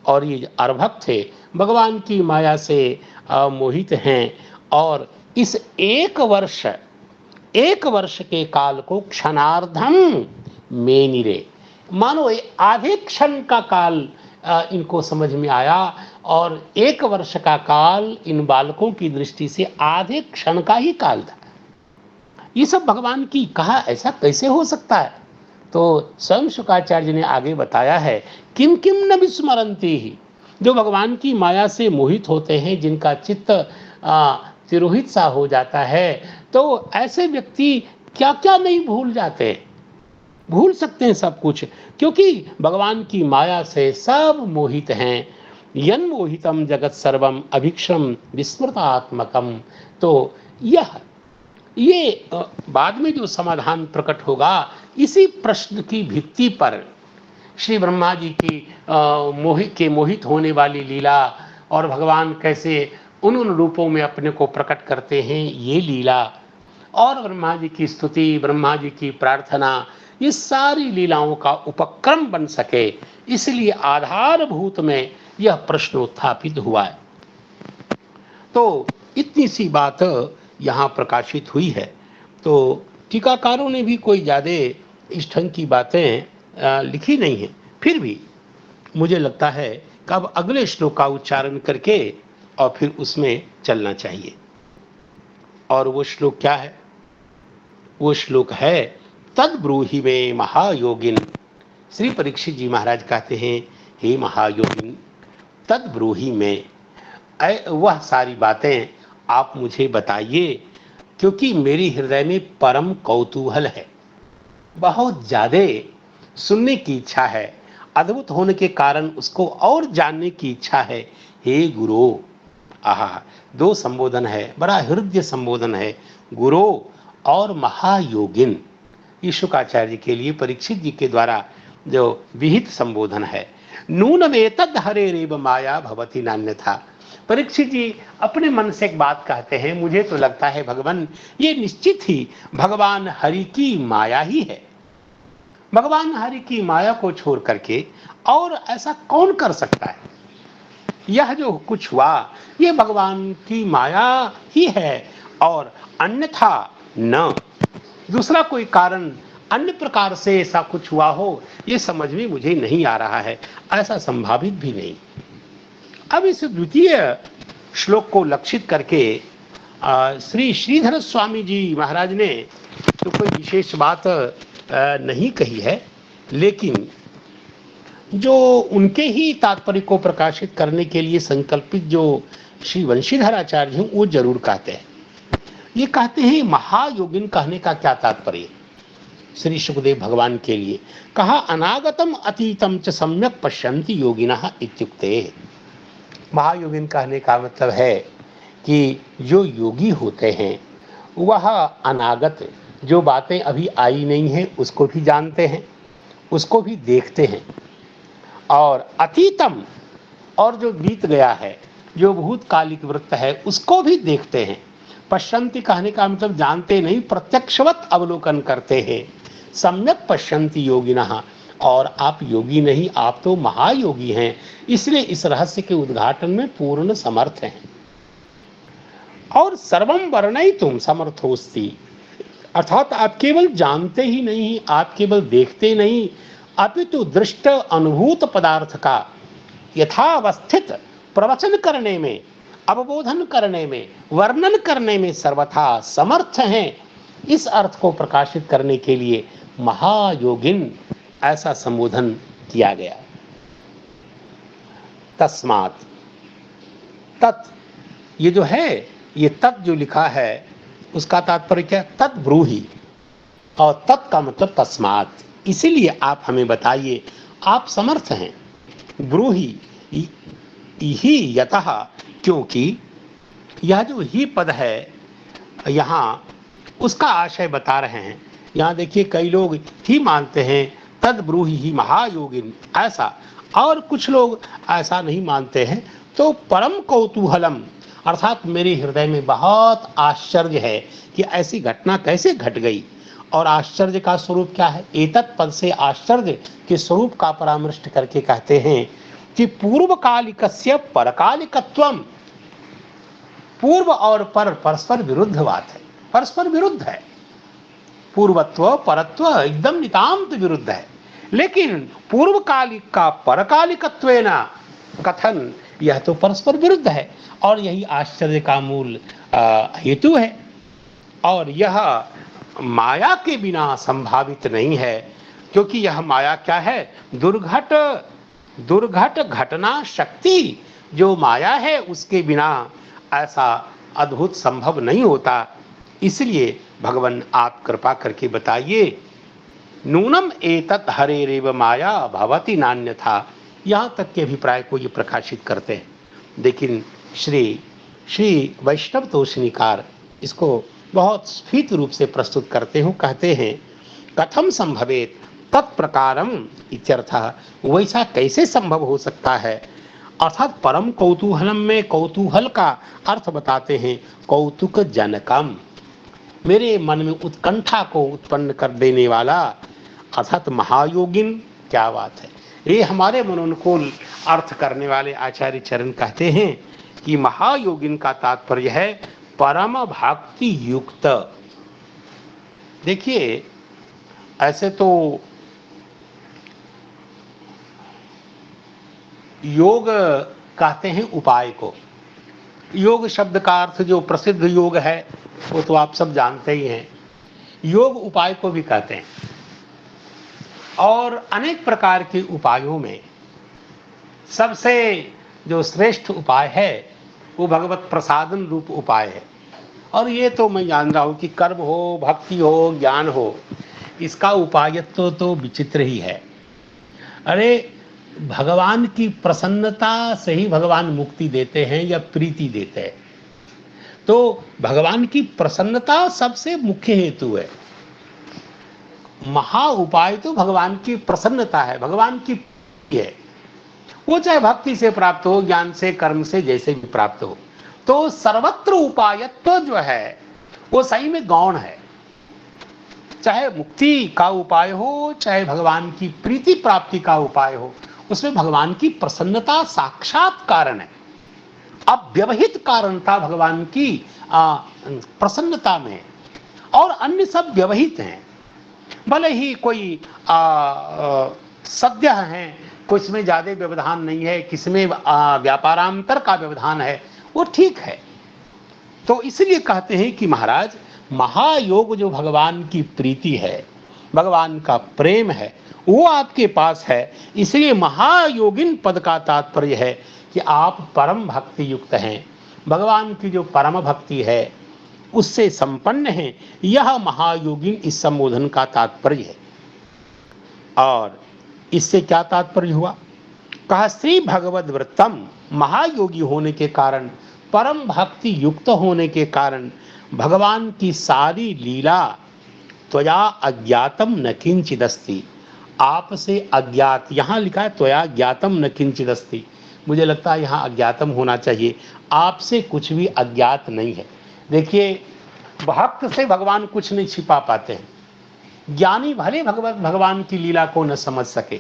[SPEAKER 3] और ये अर्भक थे, भगवान की माया से मोहित हैं, और इस एक वर्ष के काल को क्षणार्धम मेनिरे, मानो आधे क्षण का काल इनको समझ में आया, और एक वर्ष का काल इन बालकों की दृष्टि से आधे क्षण का ही काल था। ये सब भगवान की कहा, ऐसा कैसे हो सकता है? तो स्वयं शुकाचार्य ने आगे बताया है, किम किम न विस्मरन्ति ही, जो भगवान की माया से मोहित होते हैं, जिनका चित्त तिरोहित सा हो जाता है, तो ऐसे व्यक्ति क्या क्या नहीं भूल जाते, भूल सकते हैं सब कुछ, क्योंकि भगवान की माया से सब मोहित हैं। यन मोहितम जगत सर्वम अभिक्षम विस्मृतात्मकम। तो ये बाद में जो समाधान प्रकट होगा, इसी प्रश्न की भित्ति पर श्री ब्रह्मा जी की मोहित होने वाली लीला, और भगवान कैसे उन उन रूपों में अपने को प्रकट करते हैं, ये लीला, और ब्रह्मा जी की स्तुति, ब्रह्मा जी की प्रार्थना, ये सारी लीलाओं का उपक्रम बन सके, इसलिए आधारभूत में यह प्रश्न उत्थापित हुआ है। तो इतनी सी बात यहाँ प्रकाशित हुई है। तो टीकाकारों ने भी कोई ज़्यादा इस ढंग की बातें लिखी नहीं हैं, फिर भी मुझे लगता है कि अब अगले श्लोक का उच्चारण करके और फिर उसमें चलना चाहिए। और वो श्लोक क्या है? वो श्लोक है, तद ब्रूहि मे महायोगिन। श्री परीक्षित जी महाराज कहते हैं, हे महायोगिन, तद ब्रूहि में, वह सारी बातें आप मुझे बताइए, क्योंकि मेरे हृदय में परम कौतूहल है, बहुत ज़्यादा सुनने की इच्छा है, अद्भुत होने के कारण उसको और जानने की इच्छा है। हे गुरु, आहा, दो संबोधन है, बड़ा हृदय संबोधन है, गुरु और महायोगिन। ये शुकाचार्य के लिए परीक्षित जी के द्वारा जो विहित संबोधन है। नूनमेतद हरेरेव माया भवति नान्यथा। परीक्षित जी अपने मन से एक बात कहते हैं, मुझे तो लगता है भगवान, ये निश्चित ही भगवान हरि की माया ही है। भगवान हरि की माया को छोड़ करके और ऐसा कौन कर सकता है? यह जो कुछ हुआ ये भगवान की माया ही है, और अन्यथा न, दूसरा कोई कारण अन्य प्रकार से ऐसा कुछ हुआ हो, ये समझ में मुझे नहीं आ रहा है, ऐसा संभावित भी नहीं। अब इस द्वितीय श्लोक को लक्षित करके श्री श्रीधर स्वामी जी महाराज ने तो कोई विशेष बात नहीं कही है, लेकिन जो उनके ही तात्पर्य को प्रकाशित करने के लिए संकल्पित जो श्री वंशीधराचार्य हैं, वो जरूर कहते हैं। ये कहते हैं, महायोगिन कहने का क्या तात्पर्य? श्री सुखदेव भगवान के लिए कहा, अनागतम अतीतम च सम्यक पश्यन्ति योगिनः इत्युक्ते। महायोगिन कहने का मतलब है कि जो योगी होते हैं वह अनागत, जो बातें अभी आई नहीं हैं उसको भी जानते हैं, उसको भी देखते हैं, और अतीतम, और जो बीत गया है, जो भूतकालिक वृत्त है, उसको भी देखते हैं। पश्यन्ति कहने का मतलब जानते नहीं, प्रत्यक्षवत अवलोकन करते हैं। सम्यक पश्यन्ति योगिनः, और आप योगी नहीं, आप तो महायोगी हैं, इसलिए इस रहस्य के उद्घाटन में पूर्ण समर्थ हैं। और सर्वम वर्णयितुम समर्थोस्ति, अर्थात आप केवल जानते ही नहीं, आप केवल देखते नहीं, अपितु दृष्ट अनुभूत पदार्थ का यथावस्थित प्रवचन करने में, अवबोधन करने में, वर्णन करने में सर्वथा समर्थ हैं। इस अर्थ को प्रकाशित करने के लिए महायोगिन ऐसा संबोधन किया गया। तस्मात्, तत्, ये जो है, ये तत् जो लिखा है उसका तात्पर्य क्या? तत् ब्रूहि, और तत् का मतलब तस्मात्, इसीलिए आप हमें बताइए, आप समर्थ हैं। ब्रूहि ही यतः, क्योंकि यह जो ही पद है यहाँ उसका आशय बता रहे हैं। यहाँ देखिए, कई लोग ही मानते हैं तद ब्रूहि ही महायोगिन ऐसा, और कुछ लोग ऐसा नहीं मानते हैं। तो परम कौतूहलम, अर्थात मेरे हृदय में बहुत आश्चर्य है कि ऐसी घटना कैसे घट गई, और आश्चर्य का स्वरूप क्या है? एतत् पद से आश्चर्य के स्वरूप का परामर्श करके कहते हैं कि पूर्वकालिकस्य परकालिकत्वम, पूर्व और पर परस्पर विरुद्ध बात है, परस्पर विरुद्ध है। पूर्वत्व परत्व एकदम नितांत विरुद्ध है, लेकिन पूर्वकालिक का परकालिकत्वेन कथन, यह तो परस्पर विरुद्ध है, और यही आश्चर्य का मूल हेतु है। और यह माया के बिना संभावित नहीं है, क्योंकि यह माया क्या है? दुर्घट घटना शक्ति। जो माया है उसके बिना ऐसा अद्भुत संभव नहीं होता। इसलिए भगवान आप कृपा करके बताइए, नूनम एतत् हरेरेव माया भवति नान्यथा। यहाँ तक के अभिप्राय को ये प्रकाशित करते हैं। लेकिन श्री वैष्णव तोषणीकार इसको बहुत स्फीत रूप से प्रस्तुत करते हो। कहते हैं, कथम संभवेत तत्प्रकारम इत्यर्थः। वैसा कैसे संभव हो सकता है? अर्थात परम कौतूहलम में कौतूहल का अर्थ बताते हैं कौतुक जनकम, मेरे मन में उत्कंठा को उत्पन्न कर देने वाला, अर्थात महायोगिन। क्या बात है! ये हमारे मनोनुकूल अर्थ करने वाले आचार्य चरण कहते हैं कि महायोगिन का तात्पर्य है परम भक्ति युक्त। देखिए, ऐसे तो योग कहते हैं उपाय को। योग शब्द का अर्थ जो प्रसिद्ध योग है वो तो आप सब जानते ही हैं। योग उपाय को भी कहते हैं। और अनेक प्रकार के उपायों में सबसे जो श्रेष्ठ उपाय है वो भगवत प्रसादन रूप उपाय है। और ये तो मैं जान रहा हूँ कि कर्म हो, भक्ति हो, ज्ञान हो, इसका उपायत्व तो विचित्र ही है। अरे, भगवान की प्रसन्नता से ही भगवान मुक्ति देते हैं या प्रीति देते हैं। तो भगवान की प्रसन्नता सबसे मुख्य हेतु है। महा उपाय तो भगवान की प्रसन्नता है, भगवान की है। वो चाहे भक्ति से प्राप्त हो, ज्ञान से, कर्म से, जैसे भी प्राप्त हो। तो सर्वत्र उपायत्व जो है वो सही में गौण है। चाहे मुक्ति का उपाय हो, चाहे भगवान की प्रीति प्राप्ति का उपाय हो, उसमें भगवान की प्रसन्नता साक्षात कारण है। अव्यवहित कारणता भगवान की प्रसन्नता में, और अन्य सब व्यवहित हैं। भले ही कोई सद्य हैं, कुछ में ज्यादा व्यवधान नहीं है, किसमें व्यापारांतर का व्यवधान है, वो ठीक है। तो इसलिए कहते हैं कि महाराज, महायोग जो भगवान की प्रीति है, भगवान का प्रेम है, वो आपके पास है। इसलिए महायोगिन पद का तात्पर्य है कि आप परम भक्ति युक्त हैं, भगवान की जो परम भक्ति है उससे संपन्न हैं। यह महायोगिन इस संबोधन का तात्पर्य है। और इससे क्या तात्पर्य हुआ? कहा, श्री भगवद वृत्तम, महायोगी होने के कारण, परम भक्ति युक्त होने के कारण भगवान की सारी लीला त्वया अज्ञातम न किंचिदस्ति, आपसे अज्ञात, यहाँ लिखा है त्वया ज्ञातम न किंचिदस्ति, मुझे लगता है यहाँ अज्ञातम होना चाहिए। आपसे कुछ भी अज्ञात नहीं है। देखिए, भक्त से भगवान कुछ नहीं छिपा पाते हैं। ज्ञानी भले भगवान की लीला को न समझ सके,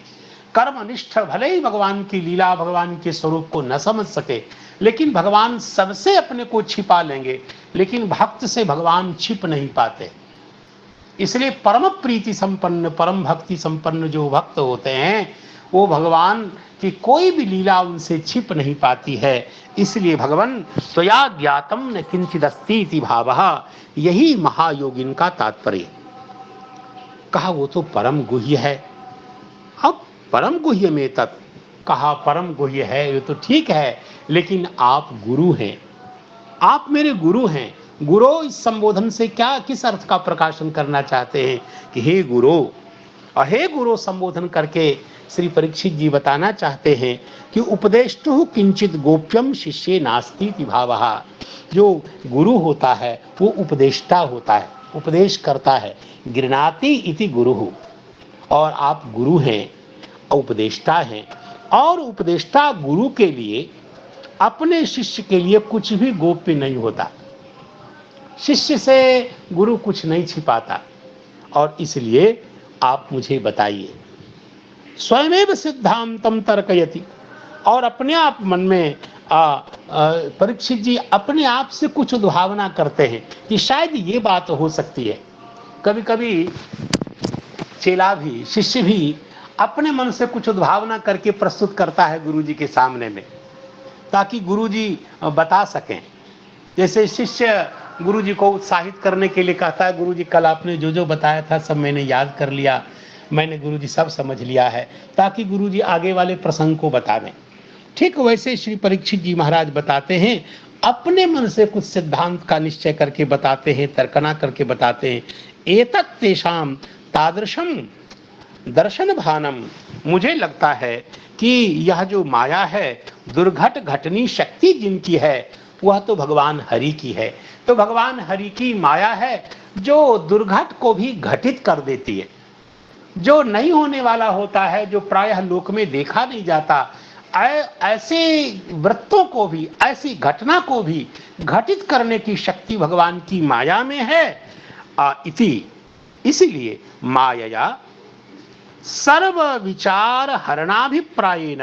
[SPEAKER 3] कर्मनिष्ठ भले ही भगवान की लीला, भगवान के स्वरूप को न समझ सके, लेकिन भगवान सबसे अपने को छिपा लेंगे, लेकिन भक्त से भगवान छिप नहीं पाते। इसलिए परम प्रीति संपन्न, परम भक्ति संपन्न जो भक्त होते हैं, वो भगवान की कोई भी लीला उनसे छिप नहीं पाती है। इसलिए भगवान स्वया ज्ञातम न किंचिदस्ति इति भावः, यही महायोगिन का तात्पर्य। कहा, वो तो परम गुह्य है। अब परम गुह्य में तत्, कहा परम गुह्य है, ये तो ठीक है, लेकिन आप गुरु हैं, आप मेरे गुरु हैं। गुरु इस संबोधन से क्या, किस अर्थ का प्रकाशन करना चाहते हैं? कि हे गुरु, और हे गुरु संबोधन करके श्री परीक्षित जी बताना चाहते हैं कि उपदेष्टु किंचित गोप्यम शिष्ये नास्ति इति भावः। जो गुरु होता है वो उपदेष्टा होता है, उपदेश करता है। गृह्णाति इति गुरुः, और आप गुरु हैं, उपदेष्टा हैं। और उपदेष्टा गुरु के लिए, अपने शिष्य के लिए कुछ भी गोप्य नहीं होता। शिष्य से गुरु कुछ नहीं छिपाता। और इसलिए आप मुझे बताइए, स्वयमेव सिद्धांतम तर्कयति, और अपने आप मन में परीक्षित जी अपने आप से कुछ उद्भावना करते हैं कि शायद ये बात हो सकती है। कभी कभी चेला भी, शिष्य भी अपने मन से कुछ उद्भावना करके प्रस्तुत करता है गुरु जी के सामने में, ताकि गुरु जी बता सकें। जैसे शिष्य गुरुजी को उत्साहित करने के लिए कहता है, गुरुजी कल आपने जो जो बताया था सब मैंने याद कर लिया, मैंने गुरुजी सब समझ लिया है, ताकि गुरुजी आगे वाले प्रसंग को बता दें। ठीक वैसे श्री परीक्षित जी महाराज बताते हैं, अपने मन से कुछ सिद्धांत का निश्चय करके बताते हैं, तर्कना करके बताते हैं। एतत् तेषाम तादृशम दर्शन भानम, मुझे लगता है कि यह जो माया है, दुर्घट घटनी शक्ति जिनकी है, वह तो भगवान हरि की है। तो भगवान हरि की माया है जो दुर्घट को भी घटित कर देती है, जो नहीं होने वाला होता है, जो प्रायः लोक में देखा नहीं जाता, ऐसे वृत्तों को भी, ऐसी घटना को भी घटित करने की शक्ति भगवान की माया में है। इसलिए माया सर्व विचार हरणाभिप्रायेण,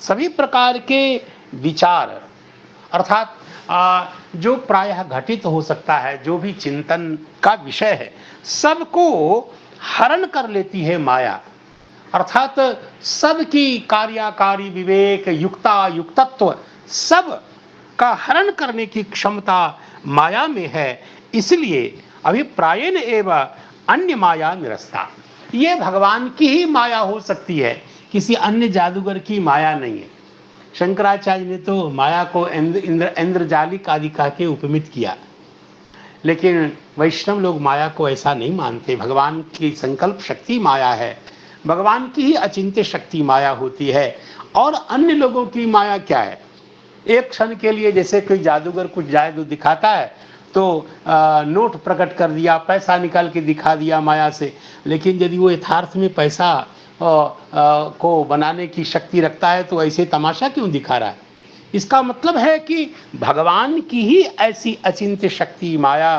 [SPEAKER 3] सभी प्रकार के विचार अर्थात जो प्रायः घटित हो सकता है, जो भी चिंतन का विषय है, सबको हरण कर लेती है माया। अर्थात सबकी कार्याकारी विवेक, युक्ता युक्तत्व, सब का हरण करने की क्षमता माया में है। इसलिए अभिप्रायेण एवं अन्य माया निरस्ता, ये भगवान की ही माया हो सकती है, किसी अन्य जादूगर की माया नहीं है। शंकराचार्य ने तो माया को इंद्रजालिक आदि कह के उपमित किया, लेकिन वैष्णव लोग माया को ऐसा नहीं मानते। भगवान की संकल्प शक्ति माया है, भगवान की ही अचिंत्य शक्ति माया होती है। और अन्य लोगों की माया क्या है? एक क्षण के लिए जैसे कोई जादूगर कुछ जादू दिखाता है तो नोट प्रकट कर दिया, पैसा निकाल के दिखा दिया माया से, लेकिन यदि वो यथार्थ में पैसा को बनाने की शक्ति रखता है तो ऐसे तमाशा क्यों दिखा रहा है? इसका मतलब है कि भगवान की ही ऐसी अचिंत्य शक्ति माया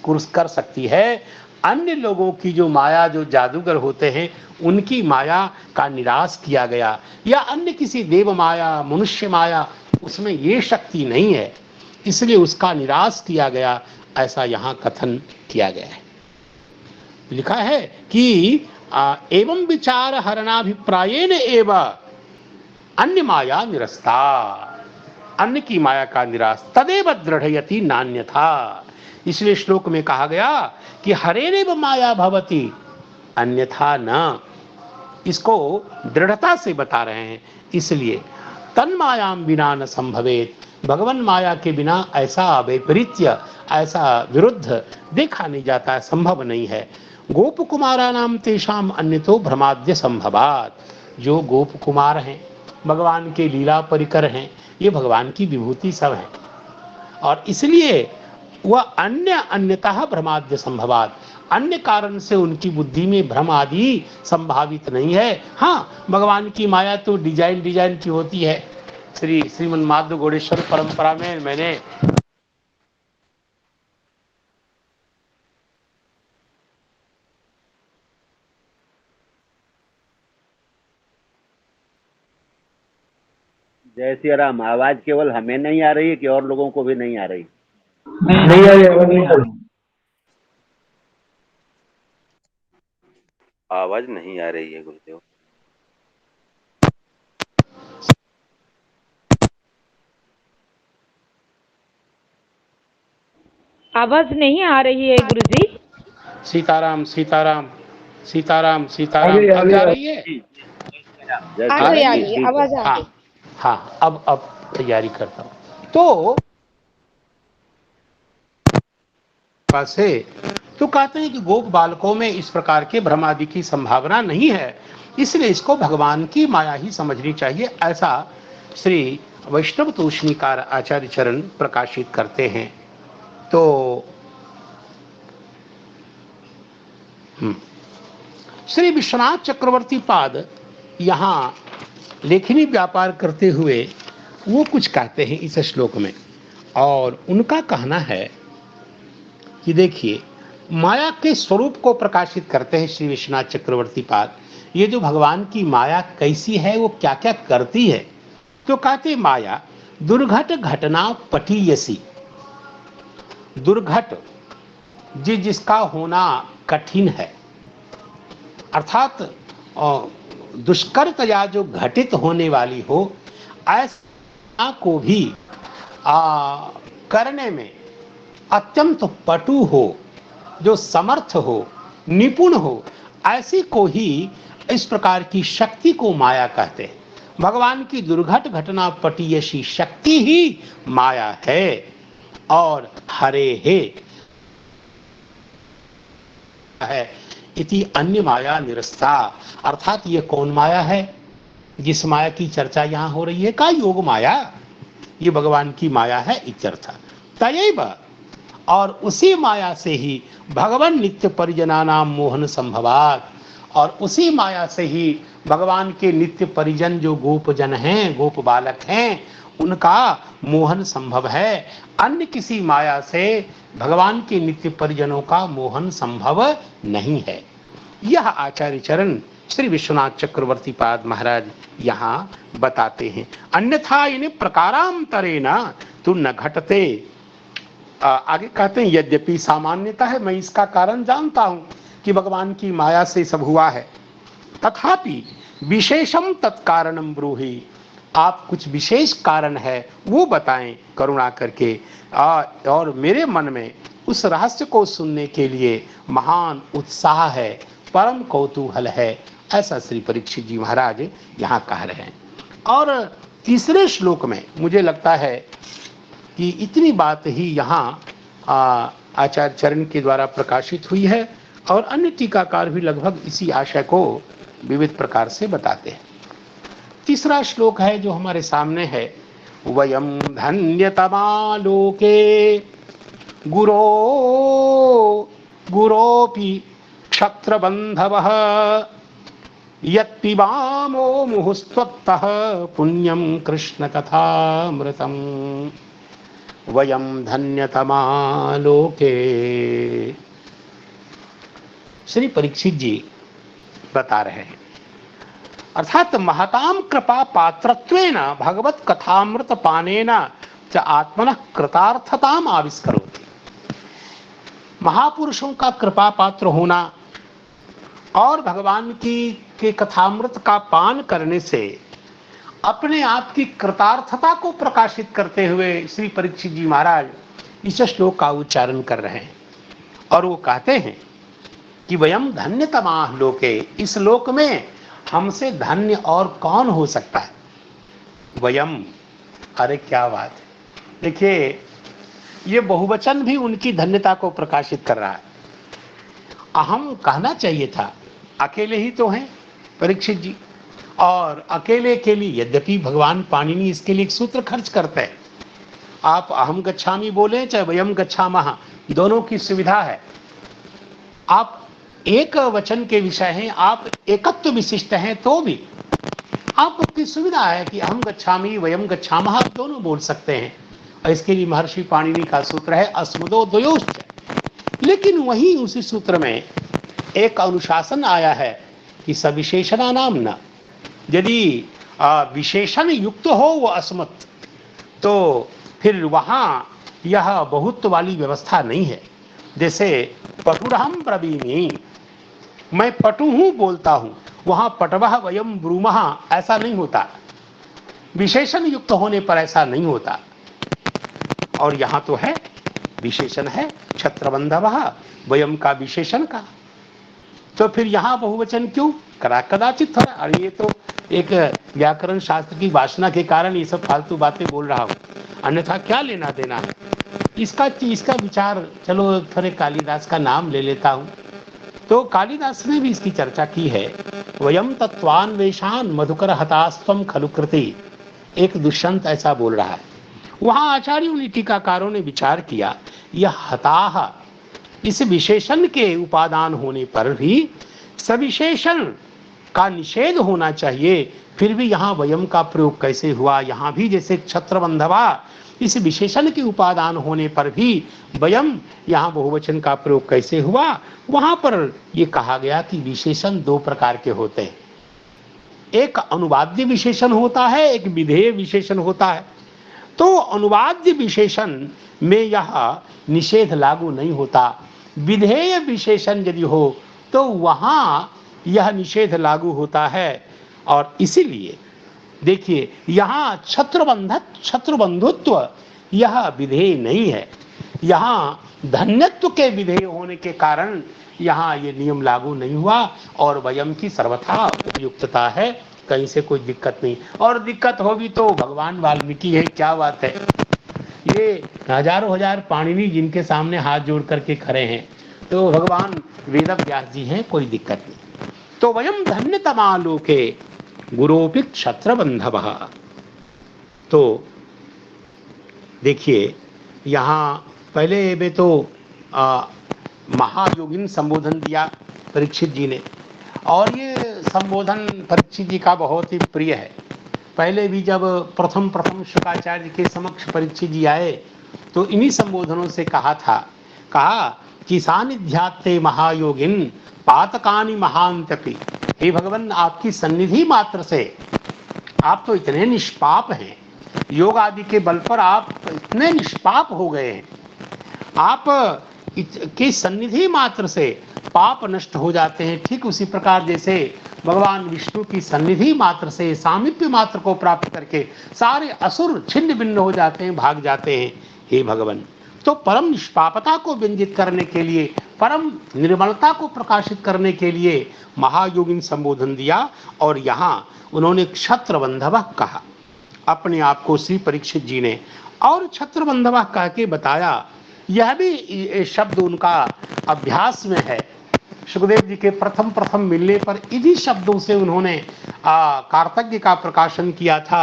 [SPEAKER 3] कर सकती है। अन्य लोगों की जो माया, जो जादूगर होते हैं, उनकी माया का निराश किया गया, या अन्य किसी देव माया, मनुष्य माया, उसमें ये शक्ति नहीं है, इसलिए उसका निराश किया गया, ऐसा यहाँ कथन किया गया है। लिखा है कि एवं विचार हरणाभिप्रायेण एवं अन्य माया निरस्ता, अन्य की माया का निराश तदेव दृढ़यति नान्यथा। इसलिए श्लोक में कहा गया कि हरेरेव माया भवति अन्यथा न, इसको दृढ़ता से बता रहे हैं। इसलिए तन्मायाम बिना न संभवेत, भगवान माया के बिना ऐसा वैपरीत्य, ऐसा विरुद्ध देखा नहीं जाता, संभव नहीं है। गोप कुमारा नाम तेषाम अन्यतो भ्रमाद्य संभवात, जो गोप कुमार हैं, भगवान के लीला परिकर हैं, ये भगवान की विभूति सब है, और इसलिए वह अन्यतः भ्रमाद्य संभवात, अन्य कारण से उनकी बुद्धि में भ्रम आदि संभावित नहीं है। हाँ, भगवान की माया तो डिजाइन की होती है। श्रीमन माधव गौड़ेश्वर परंपरा में मैंने
[SPEAKER 4] जय श्री राम। आवाज केवल हमें नहीं आ रही है कि और लोगों को भी नहीं आ रही?
[SPEAKER 5] नहीं आ रही।
[SPEAKER 2] आवाज नहीं आ रही है गुरुदेव।
[SPEAKER 6] आवाज नहीं आ रही है गुरुजी।
[SPEAKER 3] सीताराम सीताराम सीताराम सीताराम, अब जा रही है?
[SPEAKER 6] आ गई आवाज आ गई।
[SPEAKER 3] हाँ, अब तैयारी करता हूँ। तो से तो कहते हैं कि गोप बालकों में इस प्रकार के भ्रम आदि की संभावना नहीं है, इसलिए इसको भगवान की माया ही समझनी चाहिए, ऐसा श्री वैष्णव तोषणीकार आचार्य चरण प्रकाशित करते हैं। तो श्री विश्वनाथ चक्रवर्ती पाद यहाँ लेखनी व्यापार करते हुए वो कुछ कहते हैं इस श्लोक में, और उनका कहना है कि देखिए, माया के स्वरूप को प्रकाशित करते हैं श्री विश्वनाथ चक्रवर्ती पाद। ये जो भगवान की माया कैसी है, वो क्या क्या करती है, तो कहते माया दुर्घट घटना पटीयसी, दुर्घट जिसका होना कठिन है, अर्थात दुष्कर्तया जो घटित होने वाली हो, ऐसा को भी करने में अत्यंत पटु हो, जो समर्थ हो, निपुण हो, ऐसी को ही इस प्रकार की शक्ति को माया कहते हैं। भगवान की दुर्घट घटना पटीयसी शक्ति ही माया है। और हरे है इति अन्य माया निरस्ता, अर्थात ये कौन माया है जिस माया की चर्चा यहाँ हो रही है? का योग माया, ये भगवान की माया है इत्यर्थ। तयैव, और उसी माया से ही भगवान नित्य परिजना नाम मोहन संभवात, और उसी माया से ही भगवान के नित्य परिजन जो गोपजन हैं, गोप बालक हैं, उनका मोहन संभव है। अन्य किसी माया से भगवान के नित्य परिजनों का मोहन संभव नहीं है। यह आचार्य चरण श्री विश्वनाथ चक्रवर्ती पाद महाराज यहाँ बताते हैं। अन्यथा इन्हें प्रकारांतरेण तु न घटते। आगे कहते हैं यद्यपि सामान्यता है, मैं इसका कारण जानता हूं कि भगवान की माया से सब हुआ है, तथापि विशेषम तत्कारणम ब्रूहि, आप कुछ विशेष कारण है वो बताएं करुणा करके। और मेरे मन में उस रहस्य को सुनने के लिए महान उत्साह है, परम कौतूहल है, ऐसा श्री परीक्षित जी महाराज यहाँ कह रहे हैं। और तीसरे श्लोक में मुझे लगता है कि इतनी बात ही यहाँ आचार्य चरण के द्वारा प्रकाशित हुई है, और अन्य टीकाकार भी लगभग इसी आशय को विविध प्रकार से बताते हैं। तीसरा श्लोक है जो हमारे सामने है, वयम धन्यतमा लोके गुरो गुरोपि क्षत्रबंधवः यत्पिबामो मुहुस्त्वत्तः पुण्यम कृष्ण कथामृतम। वयम धन्यतमा लोके, श्री परीक्षित जी बता रहे हैं, अर्थात महताम कृपा पात्रत्वेन भगवत कथामृत पानेन च आत्मनः कृतार्थताम आविष्करोति। महापुरुषों का कृपा पात्र होना और भगवान की के कथामृत का पान करने से अपने आप की कृतार्थता को प्रकाशित करते हुए श्री परीक्षित जी महाराज इस श्लोक का उच्चारण कर रहे हैं। और वो कहते हैं कि वयम धन्यतमा लोके, इस लोक में हमसे धन्य और कौन हो सकता है? वयम, अरे क्या बात है! देखिए, ये बहुवचन भी उनकी धन्यता को प्रकाशित कर रहा है। अहम कहना चाहिए था, अकेले ही तो हैं परीक्षित जी, और अकेले के लिए यद्यपि भगवान पाणिनि इसके लिए एक सूत्र खर्च करते हैं। आप अहम गच्छामि बोले चाहे वयम गच्छामः, दोनों की सुविधा है। आप एक वचन के विषय हैं, आप एकत्व विशिष्ट हैं, तो भी आपकी सुविधा है कि अहम गच्छामि वयम गच्छामः, आप दोनों बोल सकते हैं। और इसके लिए महर्षि पाणिनि का सूत्र है अस्मदो द्वयोश्च। लेकिन वहीं उसी सूत्र में एक अनुशासन आया है कि सविशेषणा नाम न, यदि विशेषण युक्त हो वो अस्मत्, तो फिर वहाँ यह बहुत्व वाली व्यवस्था नहीं है। जैसे पटुरहम ब्रवीमि, मैं पटु हूँ बोलता हूँ, वहाँ पटवः वयम ब्रूमः ऐसा नहीं होता, विशेषण युक्त होने पर ऐसा नहीं होता। और यहाँ तो है विशेषण है छत्रबंधवः, वयम का विशेषण का, तो फिर यहाँ बहुवचन क्यों? कदाचित थोड़ा, और ये तो एक व्याकरण शास्त्र की वासना के कारण ये सब फालतू बातें बोल रहा हूँ, अन्यथा क्या लेना देना है इसका विचार। चलो थोड़े कालिदास का नाम ले लेता हूँ, तो कालिदास ने भी इसकी चर्चा की है। वयम तत्वान्वेषान मधुकर हतास्तम खलु कृति, एक दुष्यंत ऐसा बोल रहा है। वहाँ आचार्यों टीकाकारों ने विचार किया, यह हताह इस विशेषण के उपादान होने पर भी सविशेषण का निषेध होना चाहिए, फिर भी यहाँ वयम का प्रयोग कैसे हुआ? यहाँ भी जैसे छत्रबंधवा इस विशेषण के उपादान होने पर भी वयम यहाँ बहुवचन का प्रयोग कैसे हुआ? वहाँ पर ये कहा गया कि विशेषण दो प्रकार के होते हैं, एक अनुवाद्य विशेषण होता है, एक विधेय विशेषण होता है। तो अनुवाद्य विशेषण में यह निषेध लागू नहीं होता, विधेय विशेषण यदि हो तो वहाँ यह निषेध लागू होता है। और इसीलिए देखिए यहाँ छत्रबंधुत्व यह विधेय नहीं है, यहाँ धन्यत्व के विधेय होने के कारण यहाँ ये नियम लागू नहीं हुआ और वयम की सर्वथा उपयुक्तता है, कहीं से कोई दिक्कत नहीं। और दिक्कत होगी तो भगवान वाल्मीकि है, क्या बात है, ये हजारों हजार पाणिनि जिनके सामने हाथ जोड़ करके खड़े हैं, तो भगवान वेद व्यास जी हैं, कोई दिक्कत नहीं। तो वयम धन्यतमा लोके गुरोपि क्षत्र बंधवः। तो देखिए यहाँ पहले में तो महायोगिन संबोधन दिया परीक्षित जी ने, और ये संबोधन परीक्षित जी का बहुत ही प्रिय है। पहले भी जब प्रथम शुकाचार्य के समक्ष परीक्षित जी आए तो इन्हीं संबोधनों से कहा कि सानिध्यात्ते महायोगिन पातकानि महांतपि। हे भगवान, आपकी सन्निधि मात्र से, आप तो इतने निष्पाप हैं, योग आदि के बल पर आप इतने निष्पाप हो गए हैं, आप की सन्निधि मात्र से पाप नष्ट हो जाते हैं। ठीक उसी प्रकार जैसे भगवान विष्णु की सन्निधि मात्र से, सामीप्य मात्र को प्राप्त करके सारे असुर छिन्न भिन्न हो जाते हैं, भाग जाते हैं। हे भगवान, तो परम निष्पापता को व्यंजित करने के लिए, परम निर्मलता को प्रकाशित करने के लिए महायोगिन संबोधन दिया, और यहाँ उन्होंने क्षत्र बंधवः कहा अपने आप को श्री परीक्षित जी ने, और क्षत्र बंधवः कह के बताया। यह भी शब्द उनका अभ्यास में है। सुखदेव जी के प्रथम मिलने पर इन्हीं शब्दों से उन्होंने कार्तज्ञ का प्रकाशन किया था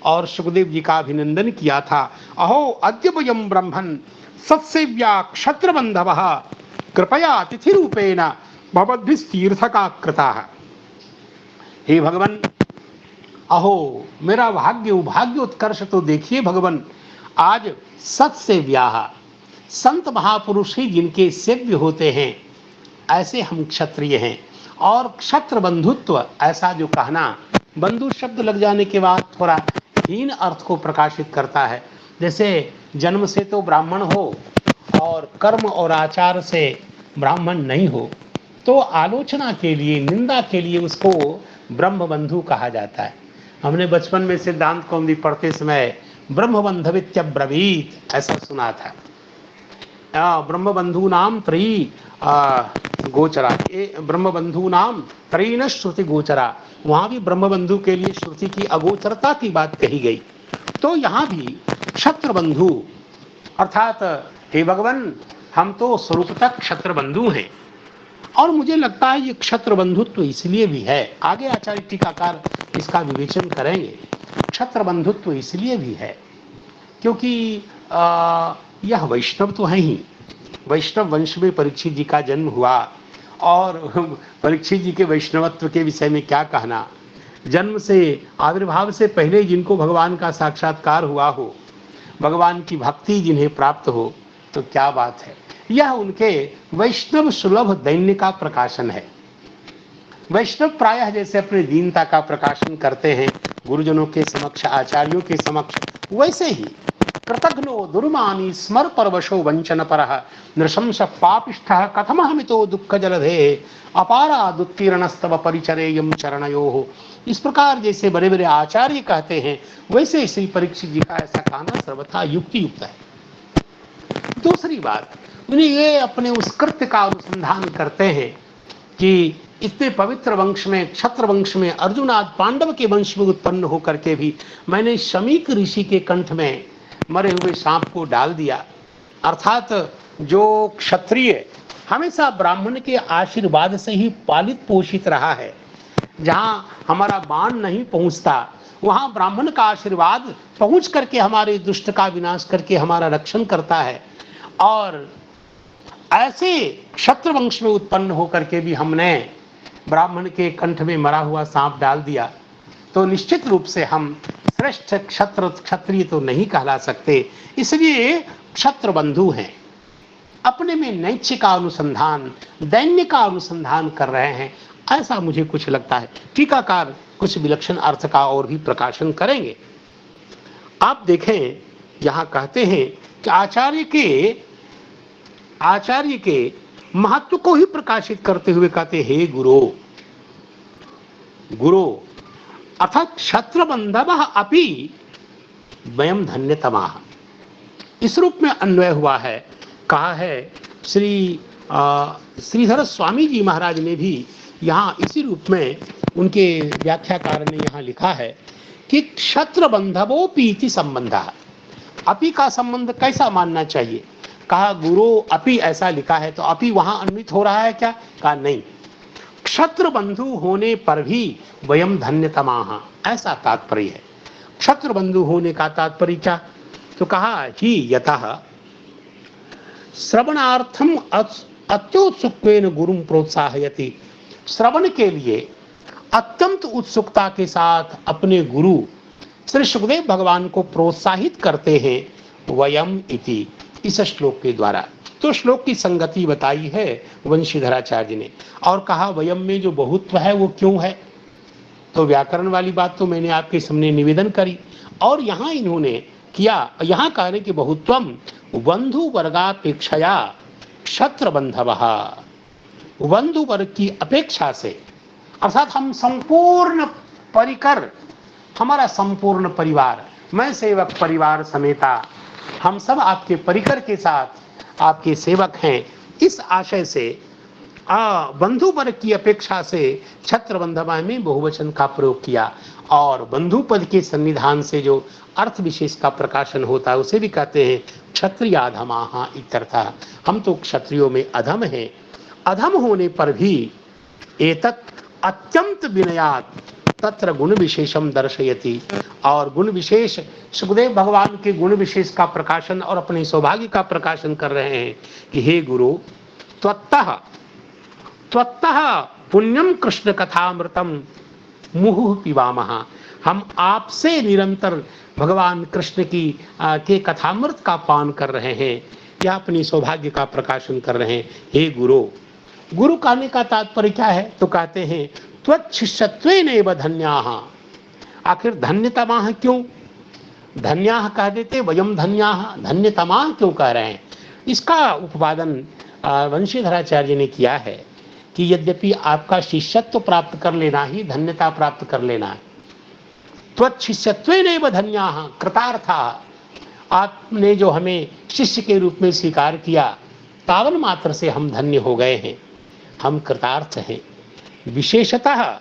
[SPEAKER 3] और सुखदेव जी का अभिनंदन किया था। अहो अद्य वयं ब्रह्मन् सत्सेव्या क्षत्र बंधवः कृपया अतिथि रूपेण भवद्भिस्तीर्थका कृताः। हे भगवान, अहो मेरा भाग्य उत्कर्ष तो देखिए भगवान, आज सत्सेव्या संत महापुरुष ही जिनके सेव्य होते हैं, ऐसे हम क्षत्रिय हैं। और क्षत्र बंधुत्व, ऐसा जो कहना, बंधु शब्द लग जाने के बाद थोड़ा हीन अर्थ को प्रकाशित करता है। जैसे जन्म से तो ब्राह्मण हो और कर्म और आचार से ब्राह्मण नहीं हो, तो आलोचना के लिए, निंदा के लिए उसको ब्रह्म बंधु कहा जाता है। हमने बचपन में सिद्धांत कौमुदी पढ़ते समय ब्रह्म बंधवित्यब्रवीत ऐसा सुना था। ब्रह्म बंधु नाम त्रयी गोचरा, ब्रह्म बंधु नाम त्रयी न श्रुति गोचरा। वहां भी ब्रह्म बंधु के लिए श्रुति की अगोचरता की बात कही गई। तो यहाँ भी क्षत्र बंधु अर्थात हे भगवान, हम तो स्वरूपतः क्षत्र बंधु हैं, और मुझे लगता है ये क्षत्र बंधुत्व इसलिए भी है, आगे आचार्य टीकाकार इसका विवेचन करेंगे। क्षत्र बंधुत्व इसलिए भी है क्योंकि यह वैष्णव तो है ही, वैष्णव वंश में परीक्षित जी का जन्म हुआ, और परीक्षित जी के वैष्णवत्व के विषय में क्या कहना। जन्म से, आविर्भाव से पहले जिनको भगवान का साक्षात्कार हुआ हो, भगवान की भक्ति जिन्हें प्राप्त हो, तो क्या बात है। यह उनके वैष्णव सुलभ दैन्य का प्रकाशन है। वैष्णव प्रायः जैसे अपने दीनता का प्रकाशन करते हैं गुरुजनों के समक्ष, आचार्यों के समक्ष, वैसे ही कृतघ्नो दुर्मानी स्मर परवशो वंचन परः नृशंस पापिष्ठः कथमहमितो दुःख जलधे अपारादुत्तीर्णस्तव परिचरेयम चरणयोः। इस प्रकार जैसे बड़े बड़े आचार्य कहते हैं, वैसे श्री परीक्षित जी का ऐसा कहना सर्वथा युक्ति युक्त है। दूसरी बात, उन्हें ये अपने उस कृत्य का अनुसंधान करते हैं कि इतने पवित्र वंश में, क्षत्र वंश में, अर्जुन आदि पांडव के वंश में उत्पन्न होकर के भी मैंने शमीक ऋषि के कंठ में मरे हुए सांप को डाल दिया। अर्थात जो क्षत्रिय हमेशा ब्राह्मण के आशीर्वाद से ही पालित पोषित रहा है, जहां हमारा बाण नहीं पहुंचता, वहां ब्राह्मण का आशीर्वाद पहुंच करके हमारे दुष्ट का विनाश करके हमारा रक्षण करता है। और ऐसे क्षत्र वंश में उत्पन्न होकर के भी हमने ब्राह्मण के कंठ में मरा हुआ सांप डाल दिया, तो निश्चित रूप से हम श्रेष्ठ क्षत्रिय तो नहीं कहला सकते। इसलिए क्षत्र बंधु हैं, अपने में नैत्य का अनुसंधान, दैन्य का अनुसंधान कर रहे हैं, ऐसा मुझे कुछ लगता है। टीकाकार कुछ विलक्षण अर्थ का और भी प्रकाशन करेंगे। आप देखें, यहाँ कहते हैं कि आचार्य के महत्व को ही प्रकाशित करते हुए कहते, हे गुरु अर्थात क्षत्र बंधवः अपि वयम धन्यतमाः। इस रूप में अन्वय हुआ है। कहा है श्रीधर स्वामी जी महाराज ने भी यहाँ इसी रूप में उनके व्याख्याकार ने यहाँ लिखा है कि क्षत्र बंधवोपीति संबंध। अपि का संबंध कैसा मानना चाहिए? कहा गुरु अपि ऐसा लिखा है तो अपि वहां अन्वित हो रहा है क्या? कहा नहीं, क्षत्र बंधु होने पर भी वयम धन्यतमाः, ऐसा तात्पर्य है। क्षत्र बंधु होने का तात्पर्य क्या? तो कहा ही यतः श्रवणार्थम अत्योत्सुकेन गुरुं प्रोत्साहयति, श्रवण के लिए अत्यंत उत्सुकता के साथ अपने गुरु श्री सुखदेव भगवान को प्रोत्साहित करते हैं वयम इति, इस श्लोक के द्वारा। तो श्लोक की संगति बताई है वंशीधराचार्य ने और कहा वयम में जो बहुत्व है वो क्यों है? तो व्याकरण वाली बात तो मैंने आपके सामने निवेदन करी और यहाँ इन्होंने किया, यहाँ कह रहे कि बहुत्वम बंधु वर्गापेक्षया क्षत्र बंधवः, बंधु वर्ग की अपेक्षा से, अर्थात हम संपूर्ण परिकर, हमारा संपूर्ण परिवार, मैं सेवक परिवार समेता हम सब आपके परिकर के साथ आपके सेवक हैं, इस आशय से बंधु वर्ग की अपेक्षा से क्षत्र बंधवा में बहुवचन का प्रयोग किया। और बंधु पद के सन्निधान से जो अर्थ विशेष का प्रकाशन होता है उसे भी कहते हैं क्षत्रियाधमाः इत्यर्थः, हम तो क्षत्रियों में अधम हैं। अधम होने पर भी एतत् अत्यंत विनयात् तत्र गुण विशेषम दर्शयति, और गुण विशेष सुखदेव भगवान के गुण विशेष का प्रकाशन और अपने सौभाग्य का प्रकाशन कर रहे हैं कि हे गुरु त्वत्तः पुण्यम कृष्ण कथामृतम मुहुः पिबामः, हम आपसे निरंतर भगवान कृष्ण की के कथामृत का पान कर रहे हैं, या अपने सौभाग्य का प्रकाशन कर रहे हैं। हे गुरु, गुरु कहने का तात्पर्य क्या है? तो कहते हैं त्वच्छिष्यत्वेनैव धन्याः। आखिर धन्यतमाः क्यों? धन्याः कह देते, वयम धन्याः, धन्यतमाः क्यों कह रहे हैं? इसका उपवादन वंशीधराचार्य ने किया है कि यद्यपि आपका शिष्यत्व प्राप्त कर लेना ही धन्यता प्राप्त कर लेना है। त्वच्छिष्यत्वेनैव धन्याः कृतार्थाः, आपने जो हमें शिष्य के रूप में स्वीकार किया तावन मात्र से हम धन्य हो गए हैं, हम कृतार्थ हैं। विशेषतः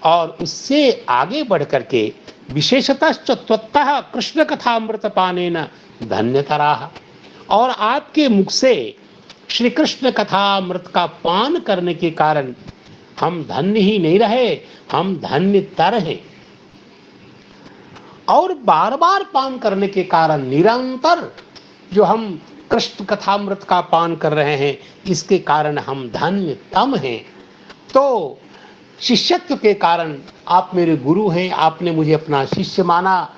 [SPEAKER 3] और उससे आगे बढ़ करके विशेषतः त्वत्तः कृष्ण कथामृत पानेन धन्यतराः, और आपके मुख से श्री कृष्ण कथामृत का पान करने के कारण हम धन्य ही नहीं रहे, हम धन्यतर हैं। और बार बार पान करने के कारण निरंतर जो हम कृष्ण कथामृत का पान कर रहे हैं इसके कारण हम धन्यतम हैं। तो शिष्यत्व के कारण आप मेरे गुरु हैं, आपने मुझे अपना शिष्य माना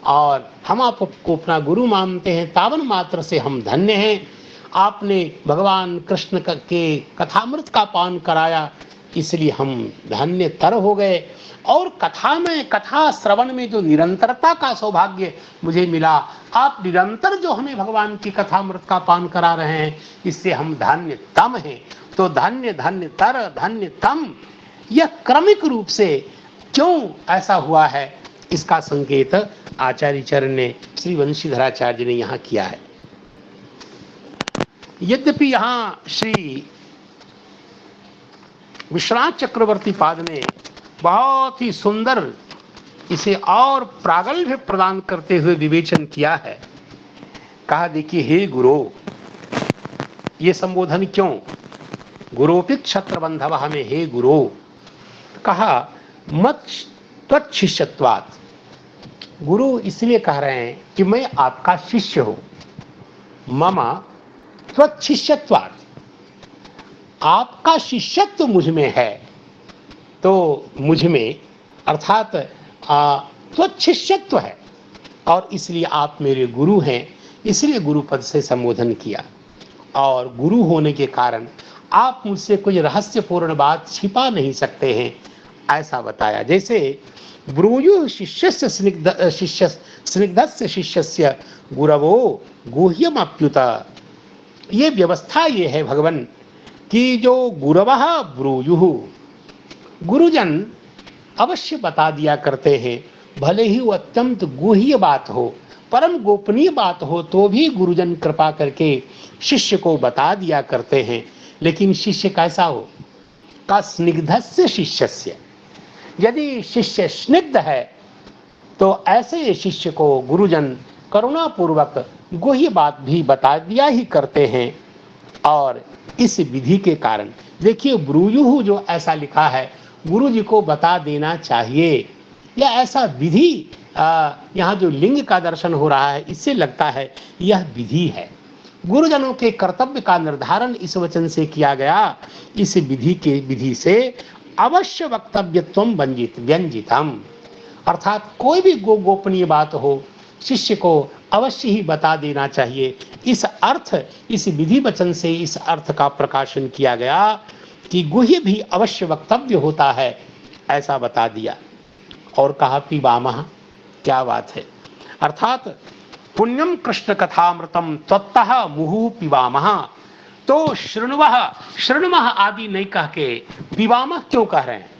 [SPEAKER 3] और हम आपको अपना गुरु मानते हैं, तावन मात्र से हम धन्य हैं। आपने भगवान कृष्ण के कथामृत का पान कराया इसलिए हम धन्यतर हो गए। और कथा में, कथा श्रवण में जो निरंतरता का सौभाग्य मुझे मिला, आप निरंतर जो हमें भगवान की कथामृत का पान करा रहे हैं, इससे हम धन्यतम हैं। तो धन्य, धन्यतर, धन्यतम, यह क्रमिक रूप से क्यों ऐसा हुआ है, इसका संकेत आचार्य चरण ने, श्री वंशीधराचार्य ने यहाँ किया है। यद्यपि यहाँ श्री विश्वनाथ चक्रवर्ती पाद ने बहुत ही सुंदर इसे और प्रागल्भ्य प्रदान करते हुए विवेचन किया है। कहा देखिए, हे गुरु, ये संबोधन क्यों? गुरोपि क्षत्र बंधव, हमें हे गुरु कहा, मत त्वच्छिष्यत्वात्, गुरु इसलिए कह रहे हैं कि मैं आपका शिष्य हूं। मम त्वच्छिष्यत्वात्, आपका शिष्यत्व मुझ में है, तो मुझ में अर्थात त्वच्छिष्यत्व है और इसलिए आप मेरे गुरु हैं, इसलिए गुरु पद से संबोधन किया। और गुरु होने के कारण आप मुझसे कोई रहस्यपूर्ण बात छिपा नहीं सकते हैं, ऐसा बताया। जैसे ब्रूयुः शिष्यस्य स्निग्धस्य शिष्यस्य गुरवो गुह्यमप्युत, ये व्यवस्था ये है भगवान कि जो गुरवः ब्रूयुः, गुरुजन अवश्य बता दिया करते हैं, भले ही वो अत्यंत गुह्य बात हो, परम गोपनीय बात हो तो भी गुरुजन कृपा करके शिष्य को बता दिया करते हैं। लेकिन शिष्य कैसा हो? का स्निग्धस्य शिष्यस्य, यदि शिष्य स्निग्ध है तो ऐसे शिष्य को गुरुजन करुणा पूर्वक गुह्य बात भी बता दिया ही करते हैं। और इस विधि के कारण देखिए, ब्रूयुः जो ऐसा लिखा है, गुरु जी को बता देना चाहिए, या ऐसा विधि यहाँ जो लिंग का दर्शन हो रहा है, इससे लगता है यह विधि है। गुरुजनों के कर्तव्य का निर्धारण इस वचन से किया गया। इस विधि से अवश्य वक्तव्यत्वम व्यंजितम, अर्थात कोई भी गोपनीय बात हो, शिष्य को अवश्य ही बता देना चाहिए। इस विधि वचन से इस अर्थ का प्रकाशन किया गया कि गुह्य भी अवश्य वक्तव्य होता है, ऐसा बता दिया। और कहा पिबामः, क्या बात है, अर्थात पुण्यम कृष्ण कथामृतम त्वत्तः मुहुः पिबामः। तो शृण्वः आदि नहीं कह के पिबामः क्यों कह रहे हैं?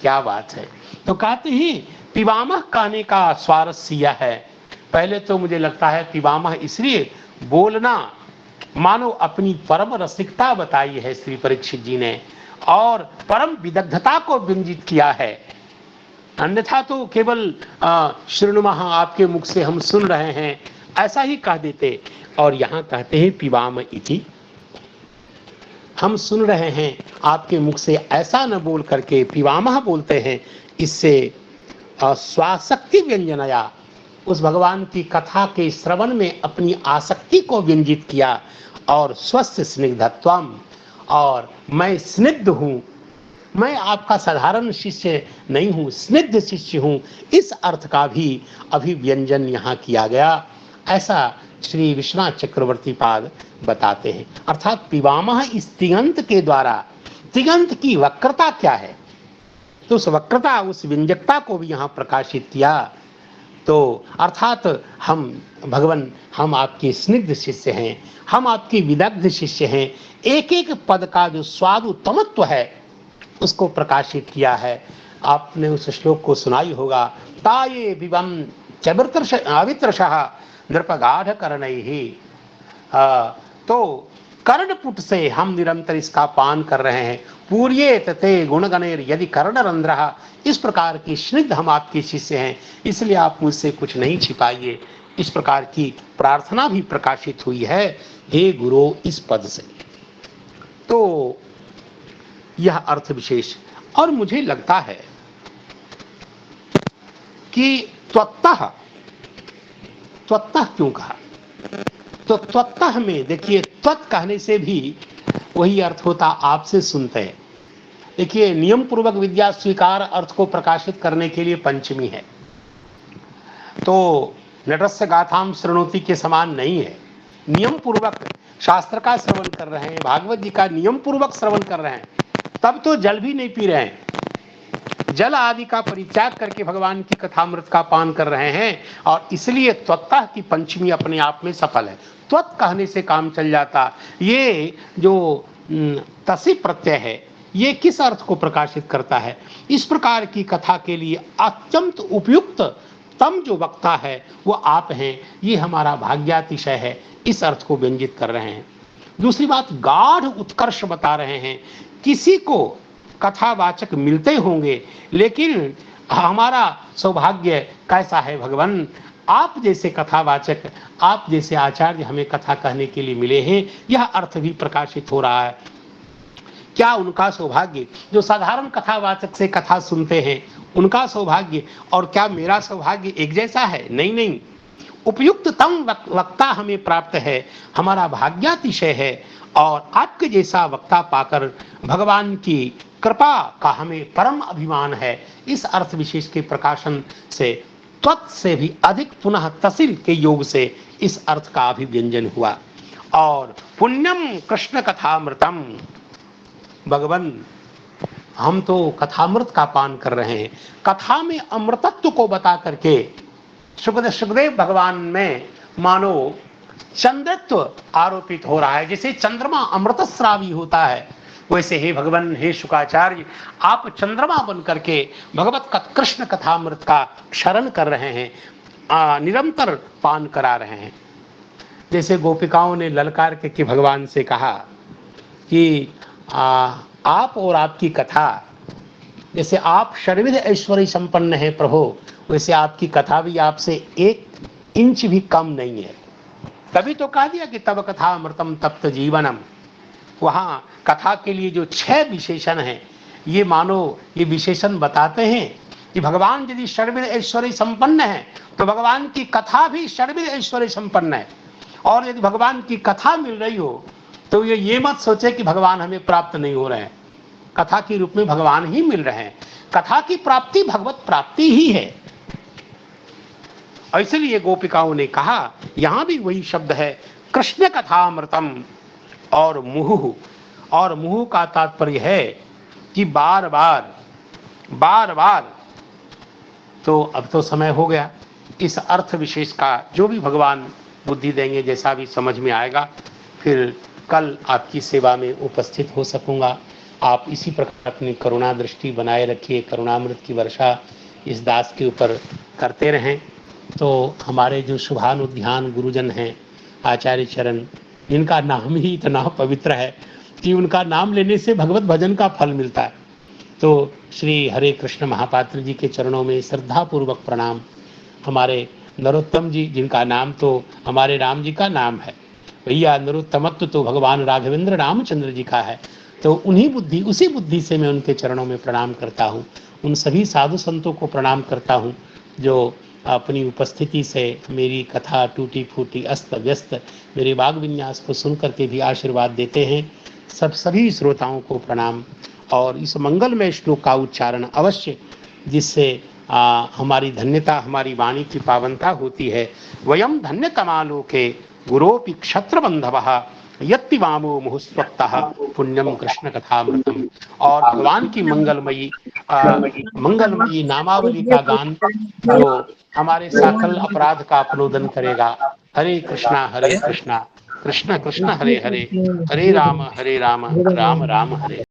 [SPEAKER 3] क्या बात है। तो कहते हैं पिबामः कहने का स्वारस्य यह है, पहले तो मुझे लगता है पिबामः इसलिए बोलना मानो अपनी परम रसिकता बताई है श्री परीक्षित जी ने, और परम विदग्धता को व्यंजित किया है। अन्यथा तो केवल शृणुमः, आपके मुख से हम सुन रहे हैं, ऐसा ही कह देते। और यहाँ कहते हैं पिबाम इति, हम सुन रहे हैं आपके मुख से, ऐसा न बोल करके पिबामः बोलते हैं। इससे स्वासक्ति व्यंजनया, उस भगवान की कथा के श्रवण में अपनी आसक्ति को व्यंजित किया। और स्वस्थ स्निग्धत्वम, और मैं स्निग्ध हूँ, मैं आपका साधारण शिष्य नहीं हूँ, स्निग्ध शिष्य हूँ, इस अर्थ का भी अभिव्यंजन यहाँ किया गया। ऐसा श्री विश्वनाथ चक्रवर्ती पाद बताते हैं। अर्थात पिबामः इस तिङंत के द्वारा, तिङंत की वक्रता क्या है, तो उस वक्रता, उस व्यंजकता को भी यहाँ प्रकाशित किया। तो अर्थात हम भगवान, हम आपके स्निग्ध शिष्य हैं, हम आपके विदग्ध शिष्य हैं। एक एक पद का जो स्वाद उत्तमत्व है उसको प्रकाशित किया है। आपने उस श्लोक को सुनाई होगा, ताये विवम अवित्रशः नृपगाढ़ कर्णैः। तो कर्णपुट से हम निरंतर इसका पान कर रहे हैं। पूर्येत ते गुणगणेर यदि कर्णरंध्रः, इस प्रकार की स्निग्ध हम आपके शिष्य हैं, इसलिए आप मुझसे कुछ नहीं छिपाइए। इस प्रकार की प्रार्थना भी प्रकाशित हुई है, हे गुरु, इस पद से। तो यह अर्थ विशेष। और मुझे लगता है कि त्वत्तः क्यों कहा, तो त्वत्तः में देखिए, त्वत् कहने से भी वही अर्थ होता आपसे सुनते हैं। देखिए, नियम पूर्वक विद्या स्वीकार अर्थ को प्रकाशित करने के लिए पंचमी है, तो नटस्य गाथाम शृणोति के समान नहीं है। नियम पूर्वक शास्त्र का श्रवण कर रहे हैं, भागवत जी का नियम पूर्वक श्रवण कर रहे हैं, तब तो जल भी नहीं पी रहे हैं, जल आदि का परित्याग करके भगवान की कथामृत का पान कर रहे हैं। और इसलिए त्वत्तः की पंचमी अपने आप में सफल है। त्वत् कहने से काम चल जाता। ये जो तसी प्रत्यय है, ये किस अर्थ को प्रकाशित करता है? इस प्रकार की कथा के लिए अत्यंत उपयुक्त तम जो वक्ता है वो आप हैं, ये हमारा भाग्यातिशय है, इस अर्थ को व्यंजित कर रहे हैं। दूसरी बात, गाढ़ उत्कर्ष बता रहे हैं। किसी को कथावाचक मिलते होंगे, लेकिन हमारा सौभाग्य कैसा है भगवान, आप जैसे कथावाचक, आप जैसे आचार्य हमें कथा कहने के लिए मिले हैं। यह अर्थ भी प्रकाशित हो रहा है। क्या उनका सौभाग्य जो साधारण कथावाचक से कथा सुनते हैं, उनका सौभाग्य और क्या मेरा सौभाग्य एक जैसा है? नहीं, उपयुक्ततम वक्ता हमें प्राप्त है, हमारा भाग्यातिशय है। और आपके जैसा वक्ता पाकर भगवान की कृपा का हमें परम अभिमान है। इस अर्थ विशेष के प्रकाशन से त्वत् से भी अधिक पुनः तसिल के योग से इस अर्थ का अभिव्यंजन हुआ। और पुण्यम कृष्ण कथामृतम, भगवान हम तो कथामृत का पान कर रहे हैं। कथा में अमृतत्व को बता करके सुखदेव भगवान में मानो चंद्रत्व आरोपित हो रहा है। जैसे चंद्रमा अमृतस्रावी होता है, वैसे हे भगवान, हे शुकाचार्य, आप चंद्रमा बन करके भगवत कृष्ण कथामृत का क्षरण कर रहे हैं। निरंतर पान करा रहे हैं। जैसे गोपिकाओं ने ललकार के भगवान से कहा कि आप और आपकी कथा, जैसे आप सर्वविध ऐश्वर्य संपन्न है प्रभु, वैसे आपकी कथा भी आपसे 1 इंच भी कम नहीं है। तभी तो कहा दिया कि तब कथा अमृतम तप्त जीवनम। वहाँ कथा के लिए जो 6 विशेषण हैं, ये मानो ये विशेषण बताते हैं कि भगवान यदि सर्वविध ऐश्वर्य संपन्न है तो भगवान की कथा भी सर्वविध ऐश्वर्य संपन्न है। और यदि भगवान की कथा मिल रही हो तो ये मत सोचे कि भगवान हमें प्राप्त नहीं हो रहे हैं, कथा के रूप में भगवान ही मिल रहे हैं। कथा की प्राप्ति भगवत प्राप्ति ही है। इसलिए गोपिकाओं ने कहा, यहां भी वही शब्द है कृष्ण कथामृतम और मुहुः। और मुहुः का तात्पर्य है कि बार बार। तो अब तो समय हो गया, इस अर्थ विशेष का जो भी भगवान बुद्धि देंगे, जैसा भी समझ में आएगा, फिर कल आपकी सेवा में उपस्थित हो सकूंगा। आप इसी प्रकार अपनी करुणा दृष्टि बनाए रखिए, करुणामृत की वर्षा इस दास के ऊपर करते रहें। तो हमारे जो शुभानुध्यान गुरुजन हैं, आचार्य चरण, जिनका नाम ही इतना पवित्र है कि उनका नाम लेने से भगवत भजन का फल मिलता है, तो श्री हरे कृष्ण महापात्र जी के चरणों में श्रद्धापूर्वक प्रणाम। हमारे नरोत्तम जी, जिनका नाम तो हमारे राम जी का नाम है, भैया नरोत्तमत्व तो भगवान राघवेंद्र रामचंद्र जी का है, तो उसी बुद्धि से मैं उनके चरणों में प्रणाम करता हूँ। उन सभी साधु संतों को प्रणाम करता हूँ जो अपनी उपस्थिति से मेरी कथा टूटी फूटी अस्त व्यस्त मेरे वाग विन्यास को सुन करके भी आशीर्वाद देते हैं। सभी श्रोताओं को प्रणाम। और इस मंगलमय श्लोक का उच्चारण अवश्य, जिससे हमारी धन्यता, हमारी वाणी की पावनता होती है। वयम धन्यतमालोके गुरोपि क्षत्रबंधवः यत्ति वामो मुहुस्वत्तः पुण्यम कृष्ण कथामृतम। और भगवान की मंगलमयी नामावली का गान जो हमारे सकल अपराध का अपनोदन करेगा। हरे कृष्णा कृष्ण कृष्ण हरे हरे, हरे राम राम राम हरे।